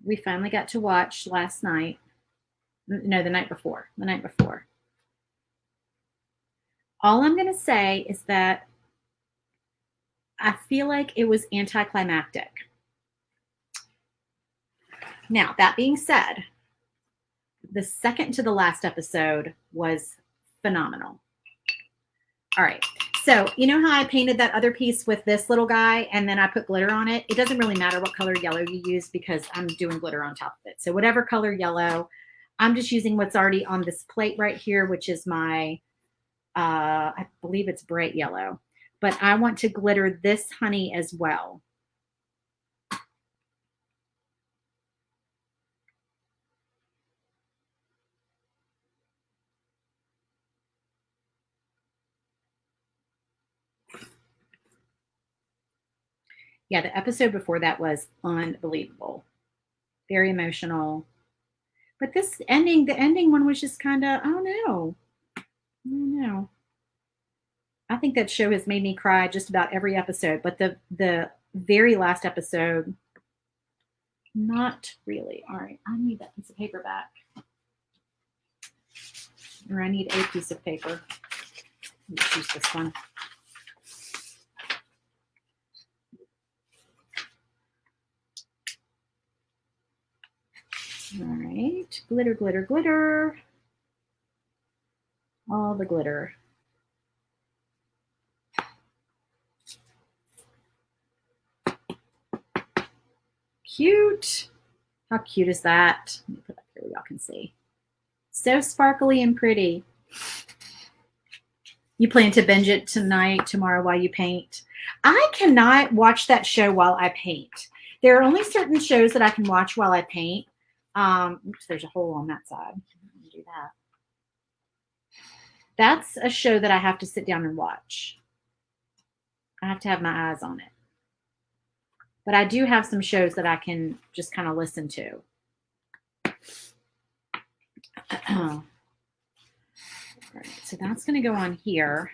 We finally got to watch last night. No, the night before. The night before. All I'm going to say is that I feel like it was anticlimactic. Now, that being said, the second to the last episode was phenomenal. All right. So you know how I painted that other piece with this little guy and then I put glitter on it? It doesn't really matter what color yellow you use because I'm doing glitter on top of it. So whatever color yellow, I'm just using what's already on this plate right here, which is my, I believe it's bright yellow. But I want to glitter this honey as well. Yeah, the episode before that was unbelievable. Very emotional. But this ending, the ending one was just kind of, I don't know. I don't know. I think that show has made me cry just about every episode, but the very last episode, not really. All right, I need that piece of paper back. Or I need a piece of paper. Let's use this one. All right, glitter, glitter, glitter. All the glitter. Cute. How cute is that? Let me put that here where y'all can see. So sparkly and pretty. You plan to binge it tonight, tomorrow while you paint? I cannot watch that show while I paint. There are only certain shows that I can watch while I paint. Oops, there's a hole on that side. Do that. That's a show that I have to sit down and watch. I have to have my eyes on it. But I do have some shows that I can just kind of listen to. All right, so that's going to go on here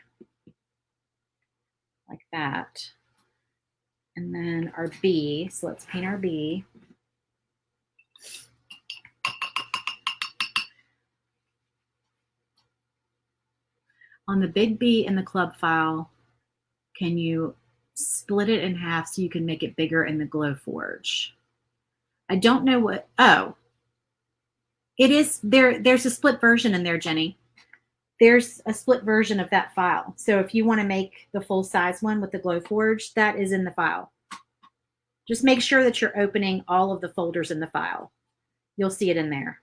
like that. And then our B, so let's paint our B. On the big B in the club file, can you split it in half so you can make it bigger in the Glowforge? I don't know what, oh, it is, there's a split version in there, Jenny. There's a split version of that file. So if you want to make the full size one with the Glowforge, that is in the file. Just make sure that you're opening all of the folders in the file. You'll see it in there.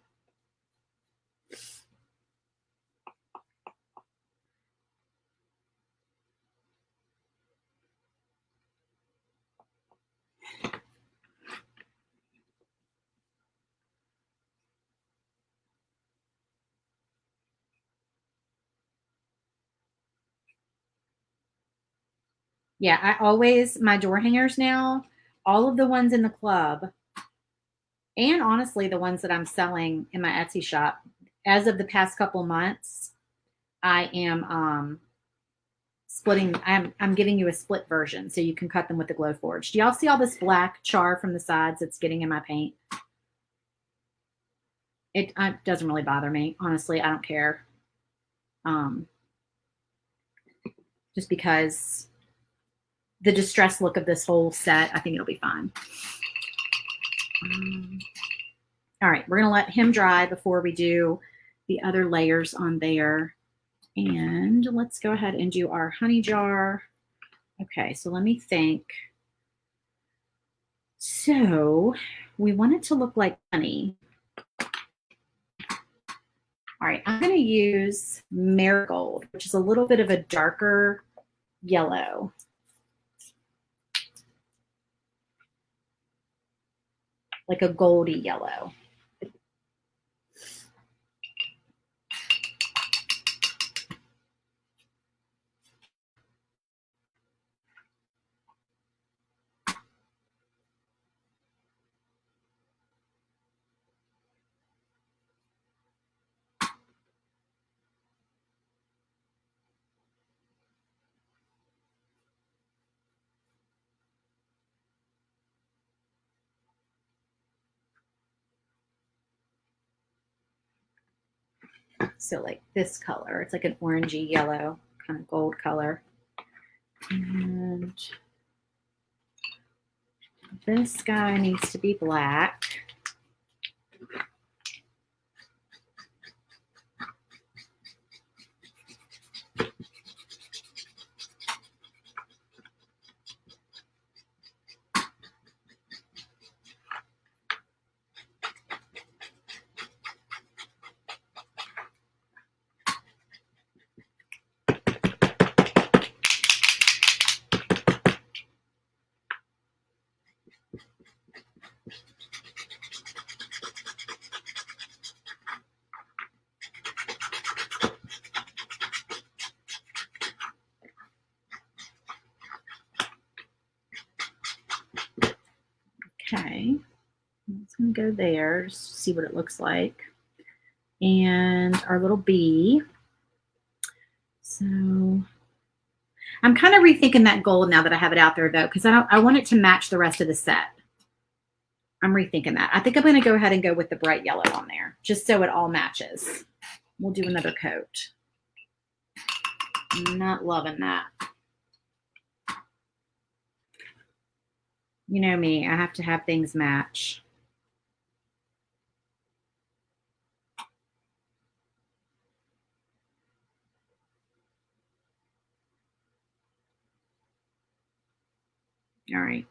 Yeah, I always, my door hangers now, all of the ones in the club, and honestly, the ones that I'm selling in my Etsy shop, as of the past couple months, I am splitting, I'm giving you a split version so you can cut them with the Glowforge. Do y'all see all this black char from the sides that's getting in my paint? It doesn't really bother me. Honestly, I don't care. Just because the distressed look of this whole set. I think it'll be fine. All right, we're gonna let him dry before we do the other layers on there. And let's go ahead and do our honey jar. Okay, so let me think. So we want it to look like honey. All right, I'm going to use Marigold, which is a little bit of a darker yellow. Like a goldy yellow. So like this color, it's like an orangey yellow, kind of gold color. And this guy needs to be black. Okay, it's going to go there just to see what it looks like. And our little bee. So I'm kind of rethinking that gold now that I have it out there, though, because I want it to match the rest of the set. I'm rethinking that. I think I'm going to go ahead and go with the bright yellow on there, just so it all matches. We'll do another coat. I'm not loving that. You know me, I have to have things match. All right.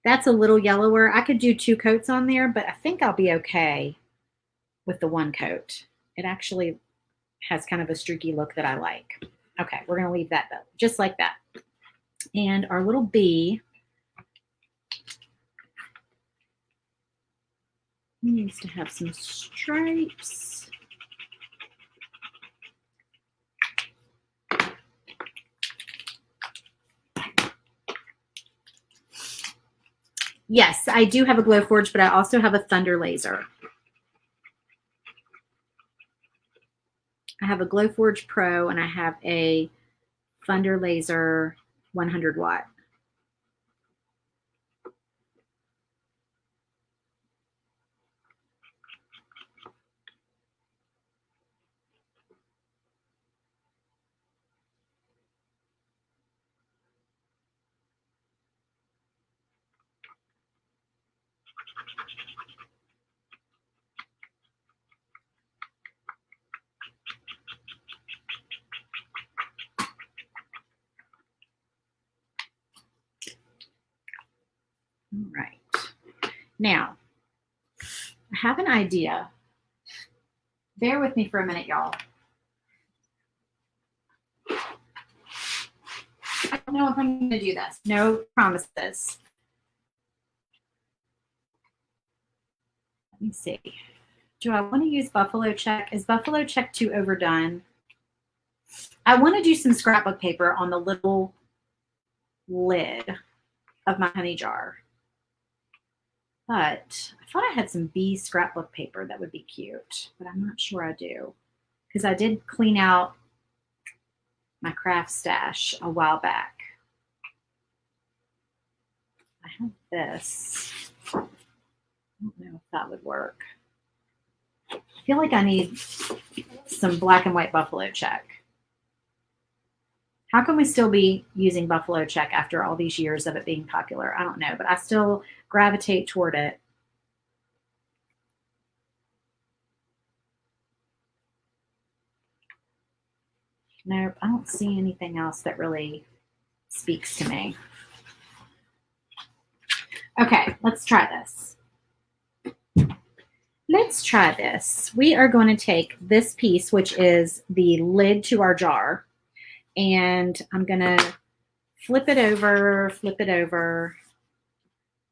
That's a little yellower. I could do 2 coats on there, but I think I'll be okay with the 1 coat. It actually has kind of a streaky look that I like. Okay, we're going to leave that though, just like that. And our little bee needs to have some stripes. Yes, I do have a Glowforge, but I also have a Thunder Laser. I have a Glowforge Pro and I have a Thunder Laser 100 watt. All right. Now, I have an idea. Bear with me for a minute, y'all. I don't know if I'm going to do this. No promises. Let me see. Do I want to use Buffalo Check? Is Buffalo Check too overdone? I want to do some scrapbook paper on the little lid of my honey jar. But I thought I had some bee scrapbook paper that would be cute, but I'm not sure I do. Because I did clean out my craft stash a while back. I have this. I don't know if that would work. I feel like I need some black and white Buffalo Check. How can we still be using Buffalo Check after all these years of it being popular? I don't know, but I still gravitate toward it. Nope, I don't see anything else that really speaks to me. Okay, let's try this. Let's try this. We are going to take this piece, which is the lid to our jar, and I'm going to flip it over,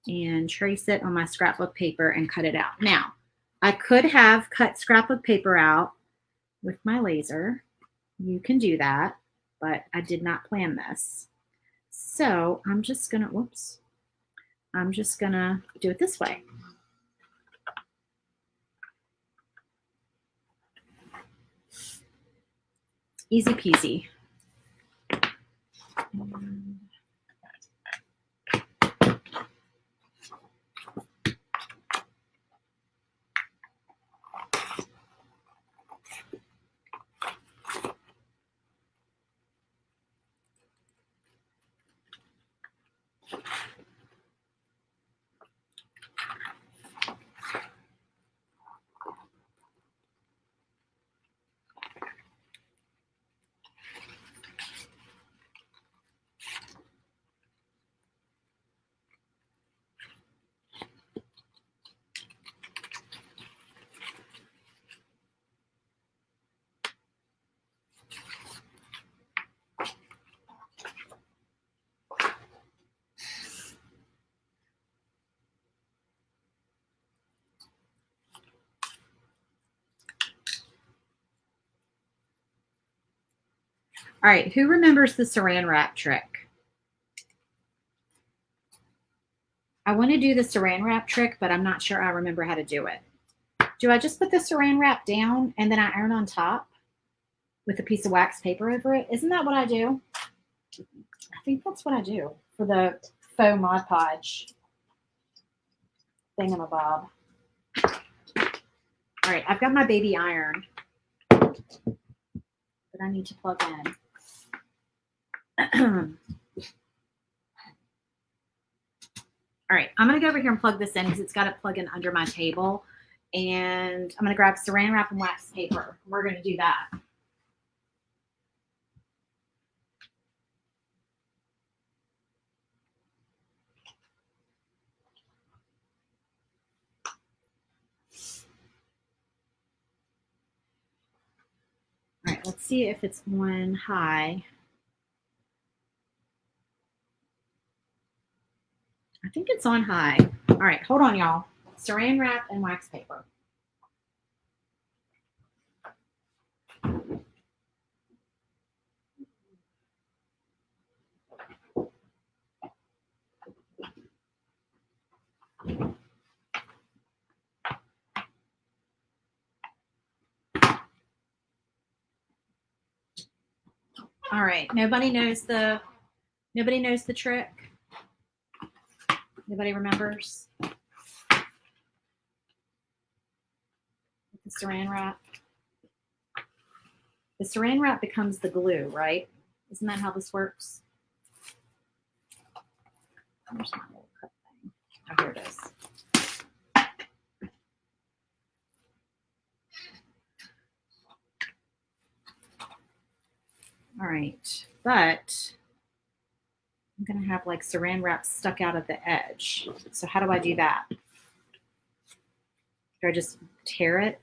and trace it on my scrapbook paper and cut it out. Now, I could have cut scrapbook paper out with my laser. You can do that, but I did not plan this. So I'm just gonna, whoops, I'm just gonna do it this way. Easy peasy. All right, who remembers the saran wrap trick? I want to do the saran wrap trick, but I'm not sure I remember how to do it. Do I just put the saran wrap down and then I iron on top with a piece of wax paper over it? Isn't that what I do? I think that's what I do for the faux Mod Podge thingamabob. All right, I've got my baby iron that I need to plug in. All right, I'm going to go over here and plug this in because it's got to plug in under my table. And I'm going to grab saran wrap and wax paper. We're going to do that. All right, let's see if it's on high. I think it's on high. All right, hold on, y'all. Saran wrap and wax paper. All right, nobody knows the trick. Nobody remembers the saran wrap. The saran wrap becomes the glue, right? Isn't that how this works? Where's my little cut thing? Oh, here it is. All right, but I'm going to have like saran wrap stuck out at the edge. So how do I do that? Do I just tear it?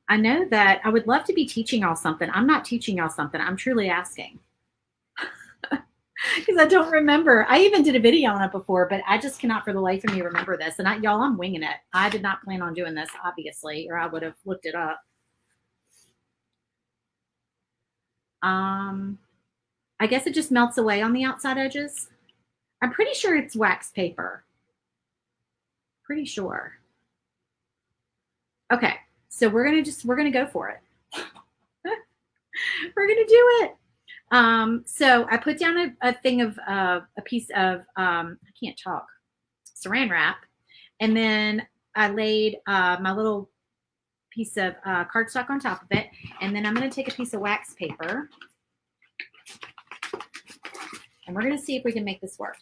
I know that I would love to be teaching y'all something. I'm not teaching y'all something. I'm truly asking. Because I don't remember. I even did a video on it before, but I just cannot for the life of me remember this. And y'all, I'm winging it. I did not plan on doing this, obviously, or I would have looked it up. I guess it just melts away on the outside edges. I'm pretty sure it's wax paper. Pretty sure. Okay, so we're gonna go for it. We're gonna do it. So I put down a thing of a piece of I can't talk, saran wrap, and then I laid my little piece of cardstock on top of it, and then I'm going to take a piece of wax paper And we're going to see if we can make this work.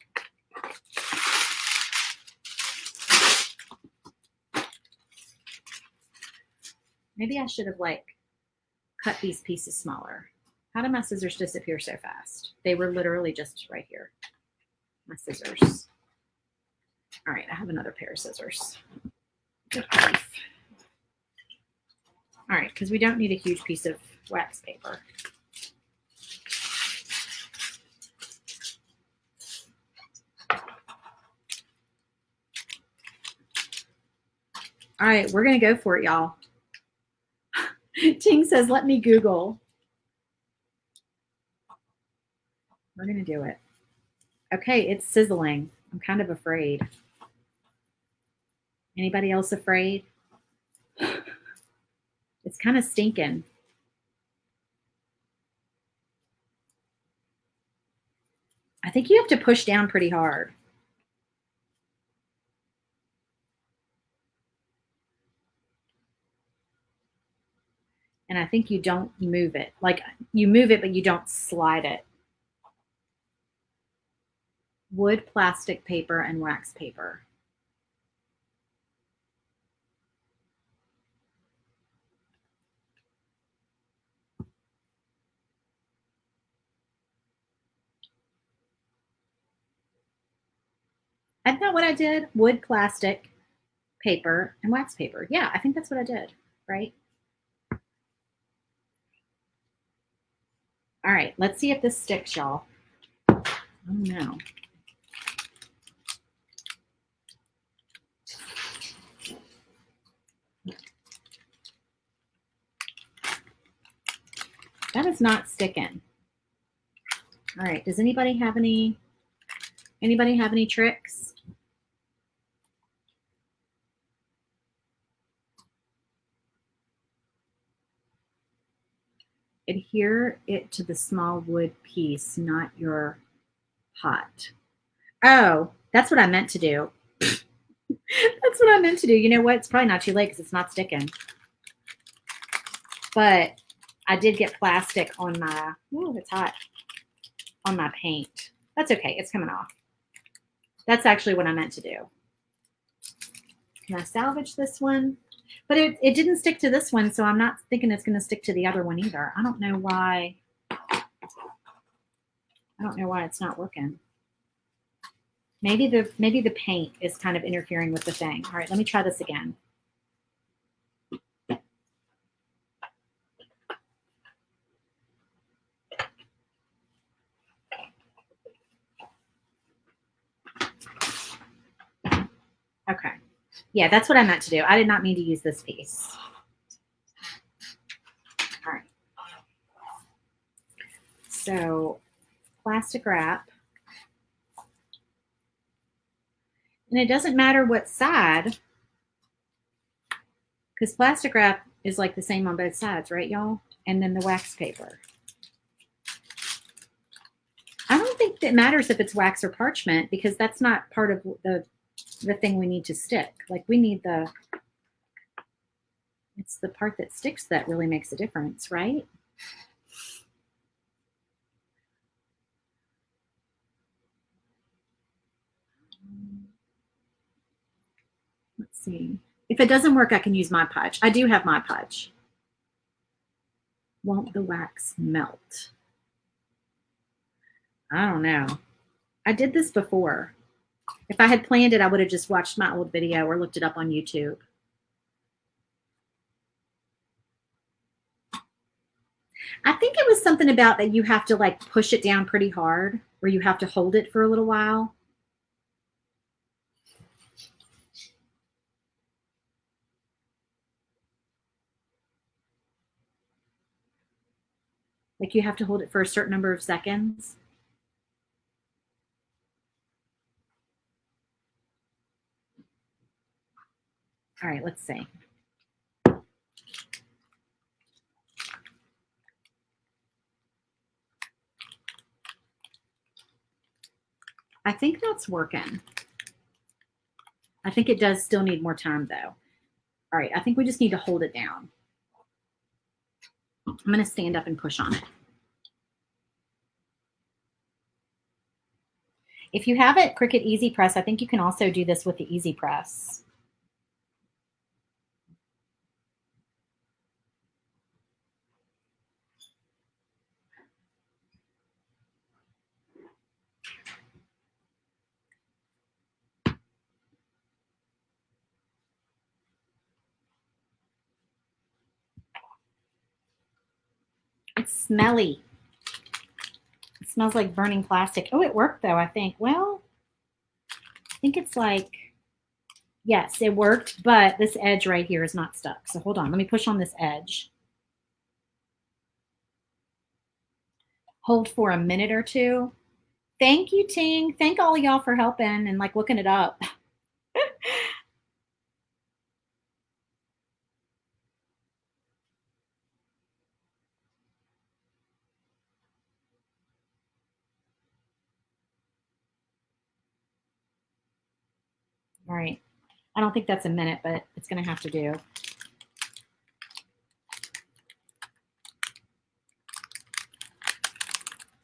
Maybe I should have like cut these pieces smaller. How did my scissors disappear so fast? They were literally just right here. My scissors. All right, I have another pair of scissors. Good grief. All right, because we don't need a huge piece of wax paper. All right, we're going to go for it, y'all. Ting says, let me Google. We're going to do it. Okay, it's sizzling. I'm kind of afraid. Anybody else afraid? It's kind of stinking. I think you have to push down pretty hard. And I think you don't move it. Like you move it, but you don't slide it. Wood, plastic, paper, and wax paper. Isn't that what I did? Wood, plastic, paper, and wax paper. Yeah, I think that's what I did, right? All right, let's see if this sticks, y'all. Oh no. That is not sticking. All right, does anybody have any tricks? Adhere it to the small wood piece, not your pot. Oh, that's what I meant to do. That's what I meant to do. You know what? It's probably not too late because it's not sticking. But I did get plastic on my, ooh, it's hot, on my paint. That's okay. It's coming off. That's actually what I meant to do. Can I salvage this one? But it didn't stick to this one, so I'm not thinking it's going to stick to the other one either. I don't know why. I don't know why it's not working. Maybe the paint is kind of interfering with the thing. All right, let me try this again. Okay. Yeah, that's what I meant to do. I did not mean to use this piece. All right. So, plastic wrap. And it doesn't matter what side, because plastic wrap is like the same on both sides, right, y'all? And then the wax paper. I don't think it matters if it's wax or parchment because that's not part of the thing we need to stick. Like we need it's the part that sticks that really makes a difference, right? Let's see. If it doesn't work, I can use Mod Podge. I do have Mod Podge. Won't the wax melt? I don't know. I did this before. If I had planned it, I would have just watched my old video or looked it up on YouTube. I think it was something about that you have to like push it down pretty hard or you have to hold it for a little while. Like you have to hold it for a certain number of seconds. All right, let's see. I think that's working. I think it does still need more time though. All right, I think we just need to hold it down. I'm going to stand up and push on it. If you have it Cricut Easy Press, I think you can also do this with the Easy Press. It's smelly. It smells like burning plastic. Oh, it worked though, I think. Well, I think it's like, yes, it worked, but this edge right here is not stuck. So hold on, let me push on this edge. Hold for a minute or two. Thank you, Ting. Thank all of y'all for helping and like looking it up. All right. I don't think that's a minute, but it's going to have to do.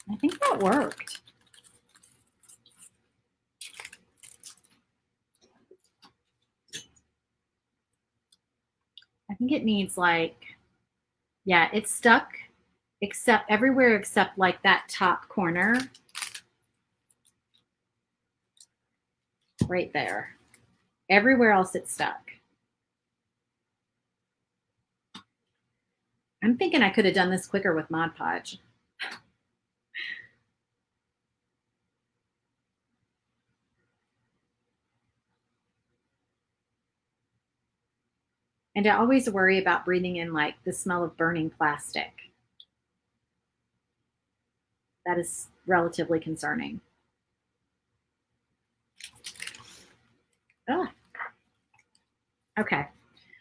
I think that worked. I think it needs like, yeah, it's stuck except everywhere except like that top corner right there. Everywhere else it's stuck. I'm thinking I could have done this quicker with Mod Podge. And I always worry about breathing in like the smell of burning plastic. That is relatively concerning. Oh. Okay.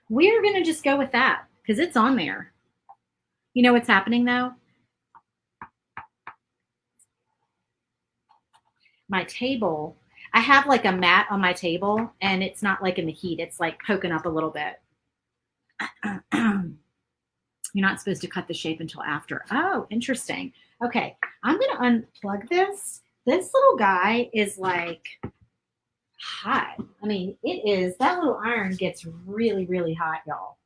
We're going to just go with that because it's on there. You know what's happening though? My table, I have like a mat on my table and it's not like in the heat. It's like poking up a little bit. You're not supposed to cut the shape until after. Oh, interesting. Okay, I'm going to unplug this. This little guy is like hot. I mean, it is. That little iron gets really, really hot, y'all.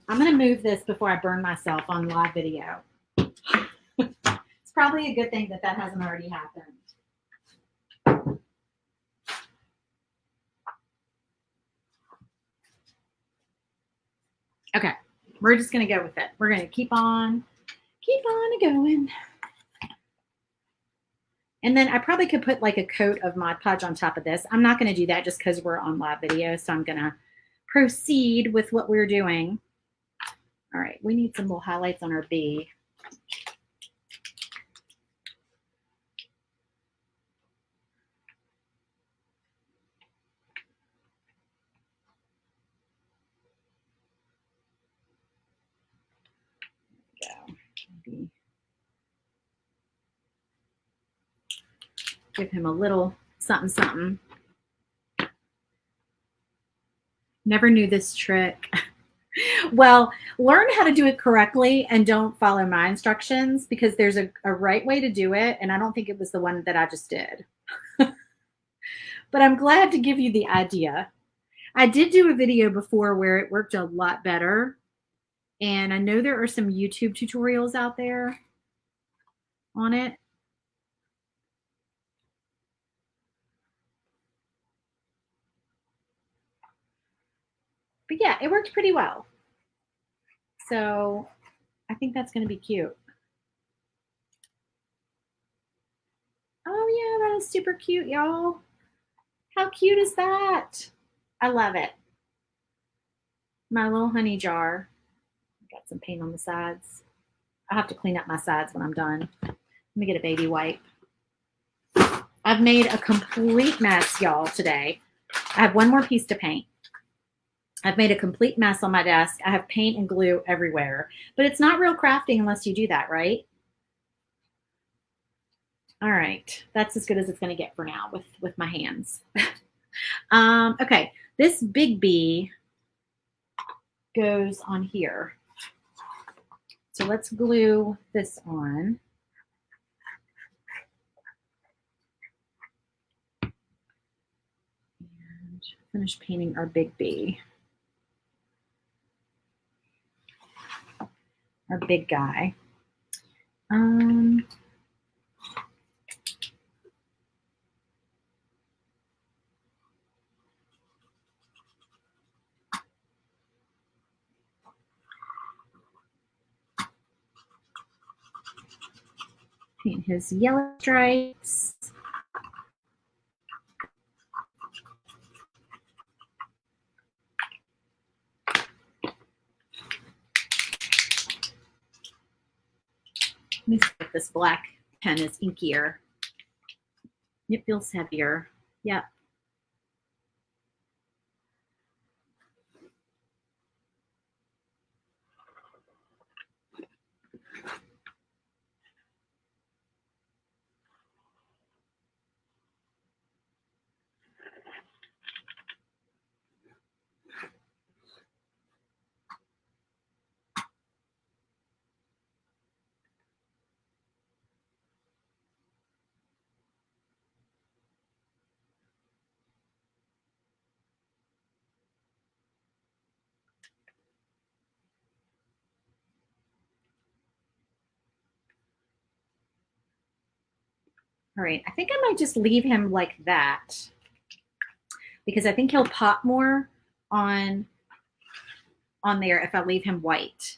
I'm going to move this before I burn myself on live video. It's probably a good thing that that hasn't already happened. Okay, we're just going to go with it. We're going to keep on going. And then I probably could put like a coat of Mod Podge on top of this. I'm not going to do that just because we're on live video. So I'm going to proceed with what we're doing. All right, we need some little highlights on our B. Maybe give him a little something, something. Never knew this trick. Well, learn how to do it correctly and don't follow my instructions because there's a right way to do it. And I don't think it was the one that I just did. But I'm glad to give you the idea. I did do a video before where it worked a lot better. And I know there are some YouTube tutorials out there on it. But yeah, it worked pretty well. So I think that's going to be cute. Oh yeah, that is super cute, y'all. How cute is that? I love it. My little honey jar. Got some paint on the sides. I'll have to clean up my sides when I'm done. Let me get a baby wipe. I've made a complete mess, y'all, today. I have one more piece to paint. I've made a complete mess on my desk. I have paint and glue everywhere. But it's not real crafting unless you do that, right? All right. That's as good as it's going to get for now with my hands. Okay. This big B goes on here. So let's glue this on. And finish painting our big B. Our big guy. Paint his yellow stripes. Let me see if this black pen is inkier. It feels heavier. Yep. All right, I think I might just leave him like that because I think he'll pop more on there if I leave him white.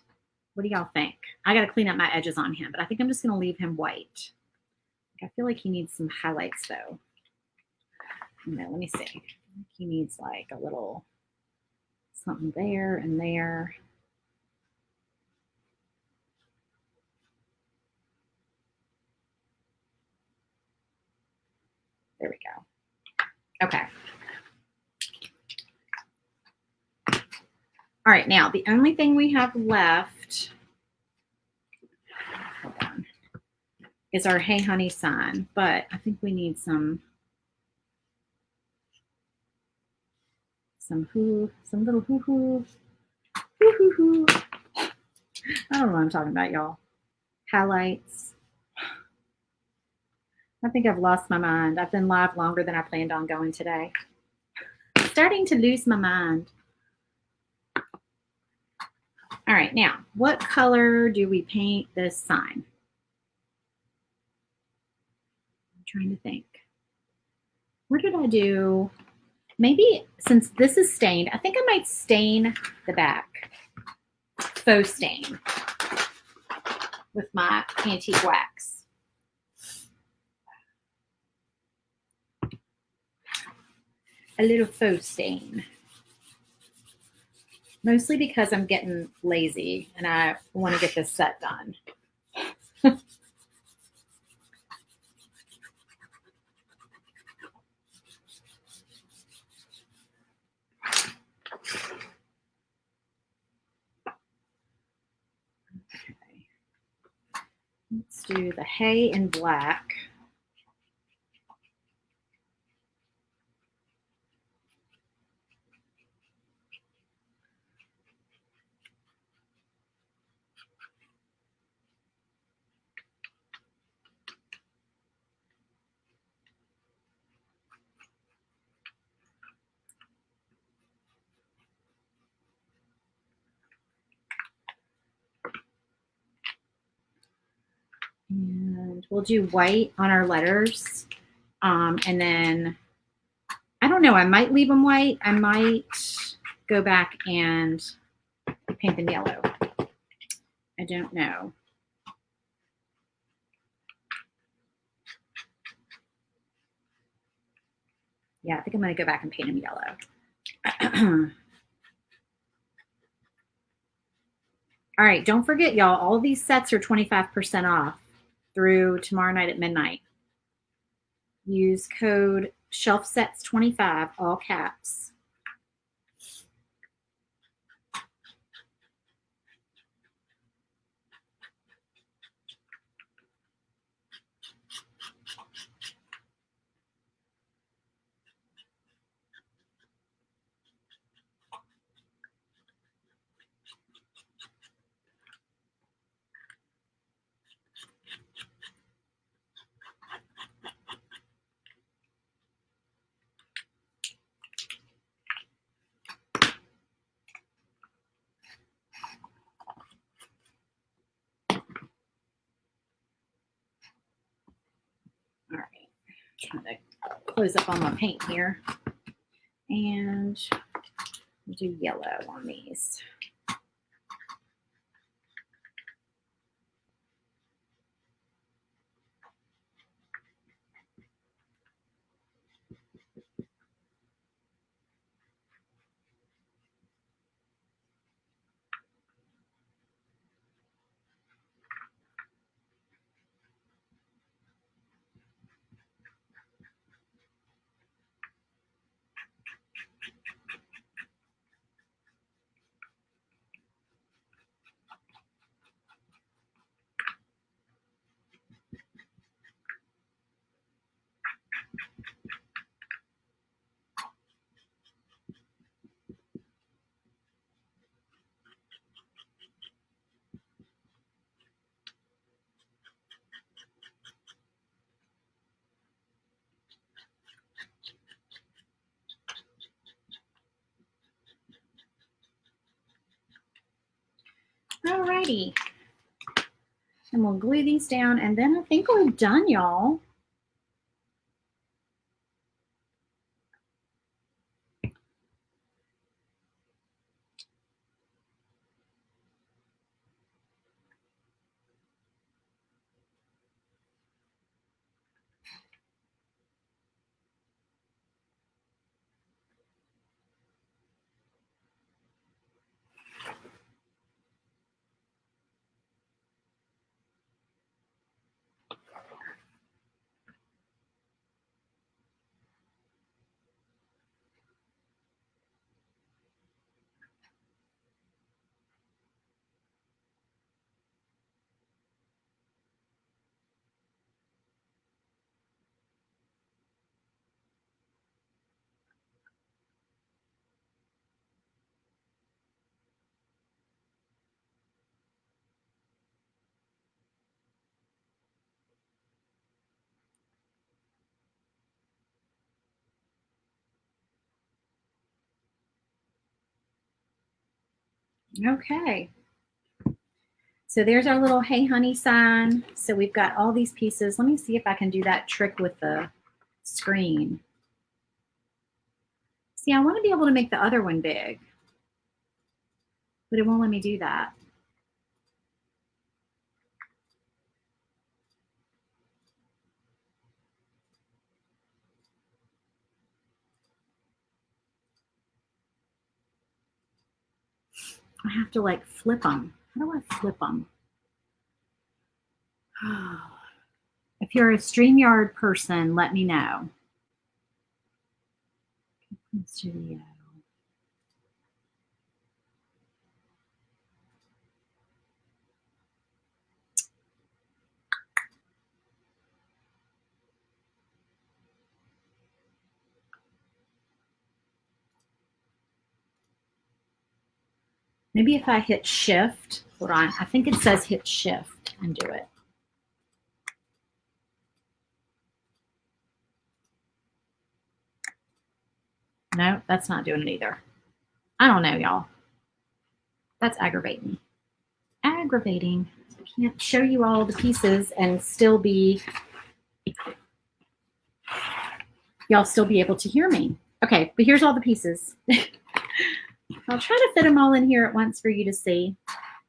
What do y'all think? I got to clean up my edges on him, but I think I'm just going to leave him white. I feel like he needs some highlights though. No, let me see. He needs like a little something there and there. There we go. Okay. All right, now the only thing we have left, hold on, is our Hey Honey sign, but I think we need some little hoo-hoo. Hoo-hoo-hoo. I don't know what I'm talking about, y'all. Highlights. I think I've lost my mind. I've been live longer than I planned on going today. Starting to lose my mind. All right, now, what color do we paint this sign? I'm trying to think. Where did I do? Maybe since this is stained, I think I might stain the back. Faux stain with my antique wax. A little faux stain. Mostly because I'm getting lazy and I want to get this set done. Okay. Let's do the hay in black. And we'll do white on our letters. And then, I don't know, I might leave them white. I might go back and paint them yellow. I don't know. Yeah, I think I'm going to go back and paint them yellow. All right, don't forget, y'all, all of these sets are 25% off through tomorrow night at midnight. Use code SHELFSETS25, all caps. trying to close up on my paint here. And we'll do yellow on these. Alrighty. And we'll glue these down, and then I think we're done, y'all. Okay. So there's our little hey honey sign. So we've got all these pieces. Let me see if I can do that trick with the screen. See, I want to be able to make the other one big, but it won't let me do that. I have to like flip them. How do I flip them? If you're a StreamYard person, let me know. Studio. Maybe if I hit shift, hold on, I think it says hit shift and do it. No, that's not doing it either. I don't know, y'all. That's aggravating. Aggravating. I can't show you all the pieces and still be, y'all still be able to hear me. Okay, but here's all the pieces. I'll try to fit them all in here at once for you to see.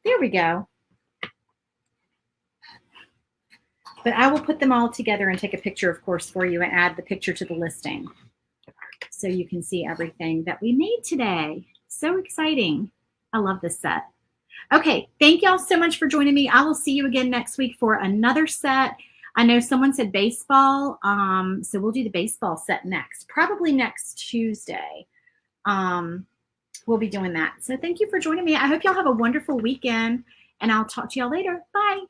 There we go. But I will put them all together and take a picture, of course, for you and add the picture to the listing so you can see everything that we made today. So exciting. I love this set. Okay, thank y'all so much for joining me. I will see you again next week for another set. I know someone said baseball, so we'll do the baseball set next, probably next Tuesday. We'll be doing that. So thank you for joining me. I hope y'all have a wonderful weekend, and I'll talk to y'all later. Bye.